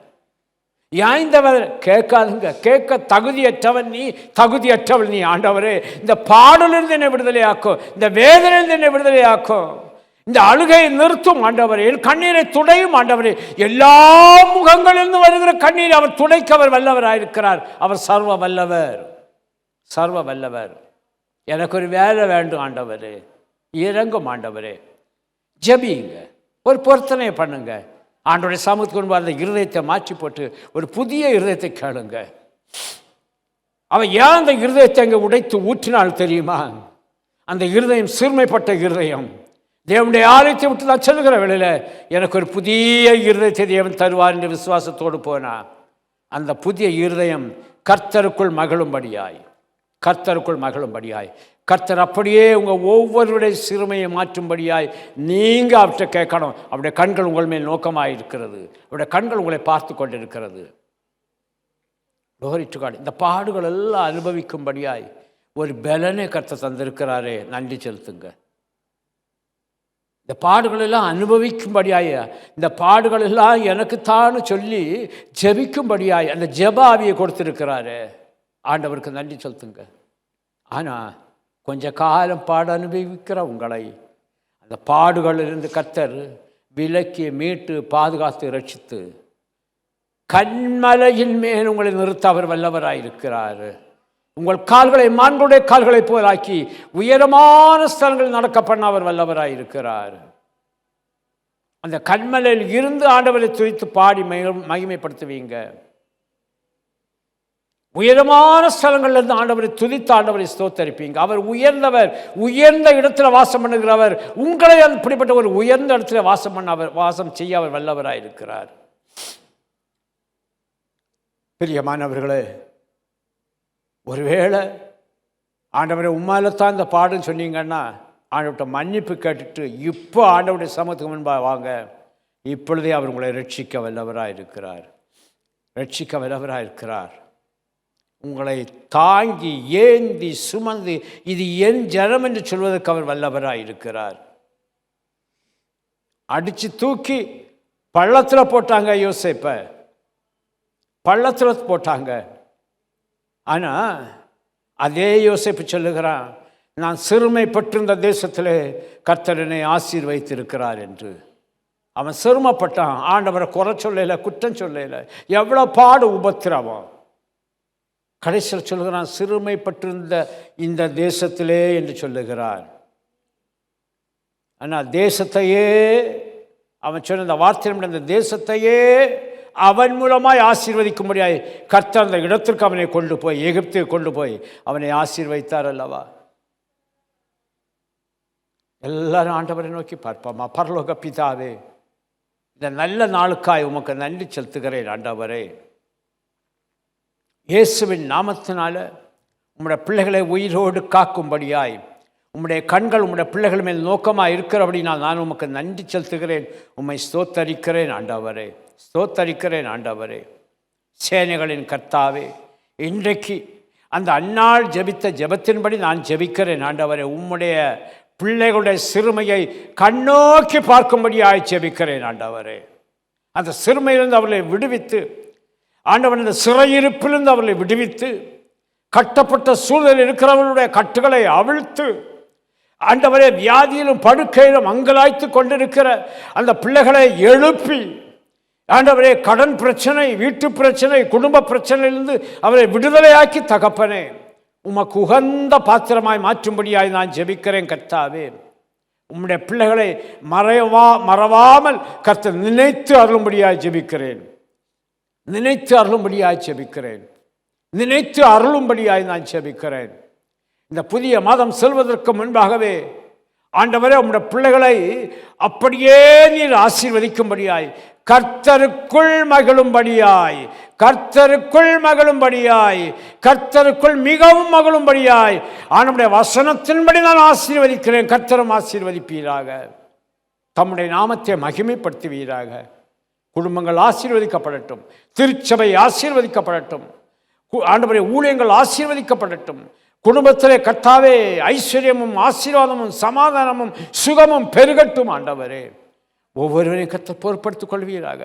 ஏன் இந்த கேட்காதுங்க. கேட்க தகுதியற்றவன் நீ, தகுதியற்றவள் நீ. ஆண்டவரே, இந்த பாடலிருந்து என்னை விடுதலையாக்கும், இந்த வேதனையிலிருந்து என்னை விடுதலையாக்கும், இந்த அழுகையை நிறுத்தும் ஆண்டவரே, என் கண்ணீரை துடையும் ஆண்டவரே. எல்லா முகங்களிலிருந்து வருகிற கண்ணீரை அவர் துடைக்க அவர் வல்லவராயிருக்கிறார். அவர் சர்வ வல்லவர், சர்வ வல்லவர். எனக்கு ஒரு வேலை வேண்டும் ஆண்டவரே, இறங்கும் ஆண்டவரே. ஜெபிங்க, ஒரு பொருத்தனையை பண்ணுங்க. ஆண்டவருடைய சமூகத்துக்கு கொண்டு அந்த இருதயத்தை மாற்றி போட்டு ஒரு புதிய இருதயத்தை கேளுங்க. அவன் ஏன் அந்த இருதயத்தை அங்கே உடைத்து ஊற்றினால் தெரியுமா? அந்த இருதயம் சிறுமைப்பட்ட இருதயம். தேவனுடைய ஆலயத்தை விட்டு நான் சொல்லுகிற வேளையில் எனக்கு ஒரு புதிய இருதயத்தை தேவன் தருவார் என்று விசுவாசத்தோடு போனான். அந்த புதிய இருதயம் கர்த்தருக்குள் மகிழும்படியாய், கர்த்தருக்குள் மகிழும்படியாய், கர்த்தர் அப்படியே உங்கள் ஒவ்வொருடைய சிறுமையை மாற்றும்படியாய் நீங்கள் அவற்றை கேட்கணும். அவருடைய கண்கள் உங்கள் மேல் நோக்கமாக இருக்கிறது, அவருடைய கண்கள் உங்களை பார்த்து கொண்டிருக்கிறது. இந்த பாடுகள் எல்லாம் அனுபவிக்கும்படியாய் ஒரு பலனை கர்த்தர் தந்திருக்கிறாரே, நன்றி செலுத்துங்க. இந்த பாடுகள் எல்லாம் அனுபவிக்கும்படியாய், இந்த பாடுகள் எல்லாம் எனக்குத்தான்னு சொல்லி ஜெபிக்கும்படியாய் அந்த ஜெப ஆவியை கொடுத்திருக்கிறாரு. ஆண்டவருக்கு நன்றி செலுத்துங்க. ஆனால் கொஞ்ச காலம் பாடு அனுபவிக்கிற உங்களை அந்த பாடுகளிலிருந்து கர்த்தர் விலக்கி மீட்டு பாதுகாத்து ரட்சித்து கண்மலையின் மேல் உங்களை நிறுத்த அவர் வல்லவராயிருக்கிறார். உங்கள் கால்களை மான்களுடைய கால்களை போலாக்கி உயரமான ஸ்தலங்களில் நடக்க பண்ண அவர் வல்லவராயிருக்கிறார். அந்த கண்மலையில் இருந்து ஆண்டவரை துதித்து பாடி மகிமைப்படுத்துவீங்க. உயரமான ஸ்தலங்கள்லேருந்து ஆண்டவரை துதித்து ஆண்டவரை ஸ்தோத்தரிப்பீங்க. அவர் உயர்ந்தவர், உயர்ந்த இடத்துல வாசம் பண்ணுகிறவர். உங்களை அப்படிப்பட்ட ஒரு உயர்ந்த இடத்துல வாசம் செய்ய அவர் வல்லவராயிருக்கிறார். பிரியமானவர்களே, ஒருவேளை ஆண்டவரை உம்மாலத்தான் இந்த பாடுன்னு சொன்னீங்கன்னா ஆண்டவர்கிட்ட மன்னிப்பு கேட்டுட்டு இப்போ ஆண்டவருடைய சமூகத்துக்கு முன்பாக வாங்க. இப்பொழுதே அவர் உங்களை ரட்சிக்க வல்லவராயிருக்கிறார், ரட்சிக்க வல்லவராயிருக்கிறார். உங்களை தாங்கி ஏந்தி சுமந்து இது என் ஜனம் என்று சொல்வதற்கு அவர் வல்லவராயிருக்கிறார். அடித்து தூக்கி பள்ளத்தில் போட்டாங்க, யோசேப்பை பள்ளத்தில் போட்டாங்க. ஆனால் அதே யோசேப்பு சொல்லுகிறான், நான் சிறுமைப்பட்டிருந்த தேசத்திலே கர்த்தர் என்னை ஆசீர்வதித்திருக்கிறார் என்று. அவன் சிறுமைப்பட்டான், ஆண்டவரை குறை சொல்லல, குற்றம் சொல்லல. எவ்வளோ பாடு உபத்திரவம். கடைசியில் சொல்லுகிறான், சிறுமைப்பட்டிருந்த இந்த தேசத்திலே என்று சொல்லுகிறார். ஆனால் தேசத்தையே அவன் சொன்ன இந்த வார்த்தை, இந்த தேசத்தையே அவன் மூலமாய் ஆசீர்வதிக்கும்படியாய் கர்த்தர் அந்த இடத்திற்கு அவனை கொண்டு போய், எகிப்துக்கு கொண்டு போய் அவனை ஆசீர்வதித்தார் அல்லவா? எல்லாரும் ஆண்டவரை நோக்கி பார்ப்போமா. பரலோக பிதாவே, இந்த நல்ல நாளுக்காய் உமக்கு நன்றி செலுத்துகிறேன். ஆண்டவரே, இயேசுவின் நாமத்தினால உம்முடைய பிள்ளைகளை உயிரோடு காக்கும்படியாய் உம்முடைய கண்கள் உம்முடைய பிள்ளைகள் மேல் நோக்கமாக இருக்கிறபடினால் நான் உமக்கு நன்றி செலுத்துகிறேன். உம்மை ஸ்தோத்தரிக்கிறேன் ஆண்டவரே, ஸ்தோத்தரிக்கிறேன் ஆண்டவரே. சேனைகளின் கர்த்தாவே, இன்றைக்கு அந்த அந்நாள் ஜெபித்த ஜெபத்தின்படி நான் ஜெபிக்கிறேன் ஆண்டவரே. உம்முடைய பிள்ளைகளுடைய சிறுமையை கண்ணோக்கி பார்க்கும்படியாய் ஜெபிக்கிறேன் ஆண்டவரே. அந்த சிறுமையிலிருந்து அவர்களை விடுவித்து, ஆண்டவன் இந்த சிறையிருப்பிலிருந்து அவர்களை விடுவித்து, கட்டப்பட்ட சூழலில் இருக்கிறவர்களுடைய கட்டுகளை அவிழ்த்து, ஆண்டவரே வியாதியிலும் படுக்கையிலும் அங்கலாய்த்து கொண்டிருக்கிற அந்த பிள்ளைகளை எழுப்பி, ஆண்டவரே கடன் பிரச்சனை, வீட்டு பிரச்சனை, குடும்ப பிரச்சனையிலிருந்து அவரை விடுதலையாக்கி தகப்பனே உமக்கு உகந்த பாத்திரமாய் மாற்றும்படியாய் நான் ஜெபிக்கிறேன் கர்த்தாவே. உம்முடைய பிள்ளைகளை மறவாமல் கர்த்தர் நினைத்து அருளும்படியாய் ஜெபிக்கிறேன், நினைத்து அருளும்படியாய் ஜெபிக்கிறேன், நினைத்து அருளும்படியாய் நான் ஜெபிக்கிறேன். இந்த புதிய மாதம் செல்வதற்கு முன்பாகவே ஆண்டவரே, உம்முடைய பிள்ளைகளை அப்படியே நீர் ஆசீர்வதிக்கும்படியாய், கர்த்தருக்குள் மகிழும்படியாய், கர்த்தருக்குள் மகிழும்படியாய், கர்த்தருக்குள் மிகவும் மகிழும்படியாய் ஆண்டவருடைய வசனத்தின்படி நான் ஆசீர்வதிக்கிறேன். கர்த்தரும் ஆசீர்வதிப்பீராக. தம்முடைய நாமத்தை மகிமைப்படுத்துவீராக. குடும்பங்கள் ஆசீர்வதிக்கப்படட்டும். திருச்சபை ஆசீர்வதிக்கப்படட்டும். ஆண்டவரே, ஊழியங்கள் ஆசீர்வதிக்கப்படட்டும். குடும்பத்திலே கர்த்தாவே ஐஸ்வர்யமும் ஆசீர்வாதமும் சமாதானமும் சுகமும் பெருகட்டும். ஆண்டவரே, ஒவ்வொருவரையும் கர்த்தர் பொறுப்படுத்திக் கொள்வீராக.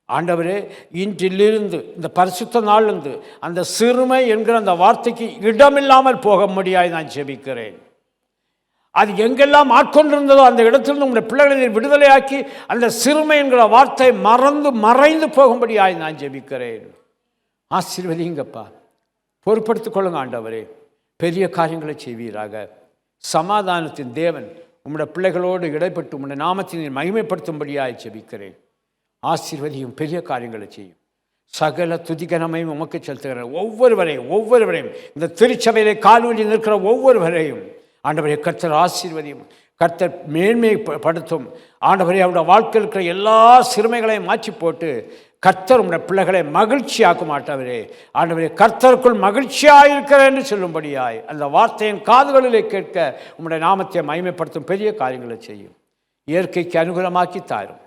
ஆண்டவரே, இன்றிலிருந்து இந்த பரிசுத்த நாளிலிருந்து அந்த சிறுமை என்கிற அந்த வார்த்தைக்கு இடமில்லாமல் போக முடியாது நான் ஜெபிக்கிறேன். அது எங்கெல்லாம் ஆட்கொண்டிருந்ததோ அந்த இடத்திலிருந்து உங்களுடைய பிள்ளைகளை விடுதலையாக்கி அந்த சிறுமை என்கிற வார்த்தை மறைந்து போகும்படியாய் நான் ஜெபிக்கிறேன். ஆசீர்வதிங்கப்பா, பொறுப்படுத்திக் கொள்ளுங்க. ஆண்டவரே, பெரிய காரியங்களை செய்வீராக. சமாதானத்தின் தேவன் உம்முடைய பிள்ளைகளோடு இடைப்பட்டு உம்முடைய நாமத்தினை மகிமைப்படுத்தும்படியாய் ஜெபிக்கிறேன். ஆசீர்வதியும், பெரிய காரியங்களை செய்யும். சகல துதிகனமையும் உமக்கு செலுத்துகிறேன். ஒவ்வொருவரையும் இந்த திருச்சபையிலே கால்வழி நிற்கிற ஒவ்வொருவரையும் ஆண்டவரே கர்த்தர் ஆசீர்வதியும், கர்த்தர் மேன்மைப்படுத்தும். ஆண்டவரே, அவருடைய வாழ்க்கையில் இருக்கிற எல்லா சிறுமைகளையும் மாற்றி போட்டு கர்த்தர் உம்முடைய பிள்ளைகளை மகிழ்ச்சியாக்க மாட்டவரே. ஆண்டவரே, கர்த்தருக்குள் மகிழ்ச்சியாக இருக்கிறேன் என்று சொல்லும்படியாய் அந்த வார்த்தையின் காதுகளிலே கேட்க உம்முடைய நாமத்தை மகிமைப்படுத்தும் பெரிய காரியங்களை செய்யும். இயற்கைக்கு அனுகூலமாக்கி தாரும்.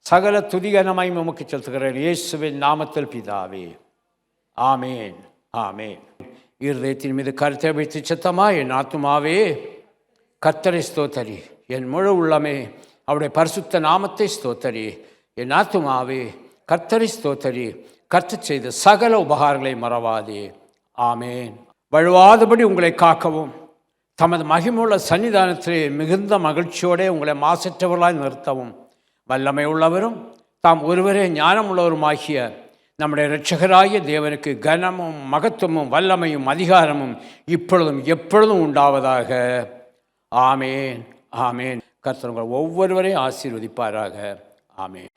சகல துதிகனமையும் உமக்கு செலுத்துகிறேன் இயேசுவின் நாமத்தில் பிதாவே, ஆமேன், ஆமேன். இருதயத்தின் மீது கருத்தை வைத்து சத்தமா, என் ஆத்துமாவே கர்த்தரை ஸ்தோத்தரி, என் முழு உள்ளமே அவருடைய பரிசுத்த நாமத்தை ஸ்தோத்தரி. என் ஆத்துமாவே கர்த்தரை ஸ்தோத்தரி, கர்த்தர் செய்த சகல உபகாரங்களை மறவாதே. ஆமேன். வழுவாதபடி உங்களை காக்கவும் தமது மகிமுள்ள சன்னிதானத்திலே மிகுந்த மகிழ்ச்சியோடு உங்களை மாசற்றவர்களாய் நிறுத்தவும் வல்லமை உள்ளவரும் தாம் ஒருவரே ஞானம் உள்ளவருமாகிய நம்முடைய இரட்சகராகிய தேவனுக்கு கனமும் மகத்துவமும் வல்லமையும் அதிகாரமும் இப்பொழுதும் எப்பொழுதும் உண்டாவதாக. ஆமேன், ஆமேன். கர்த்தர் உங்கள் ஒவ்வொருவரையும் ஆசீர்வதிப்பாராக. ஆமேன்.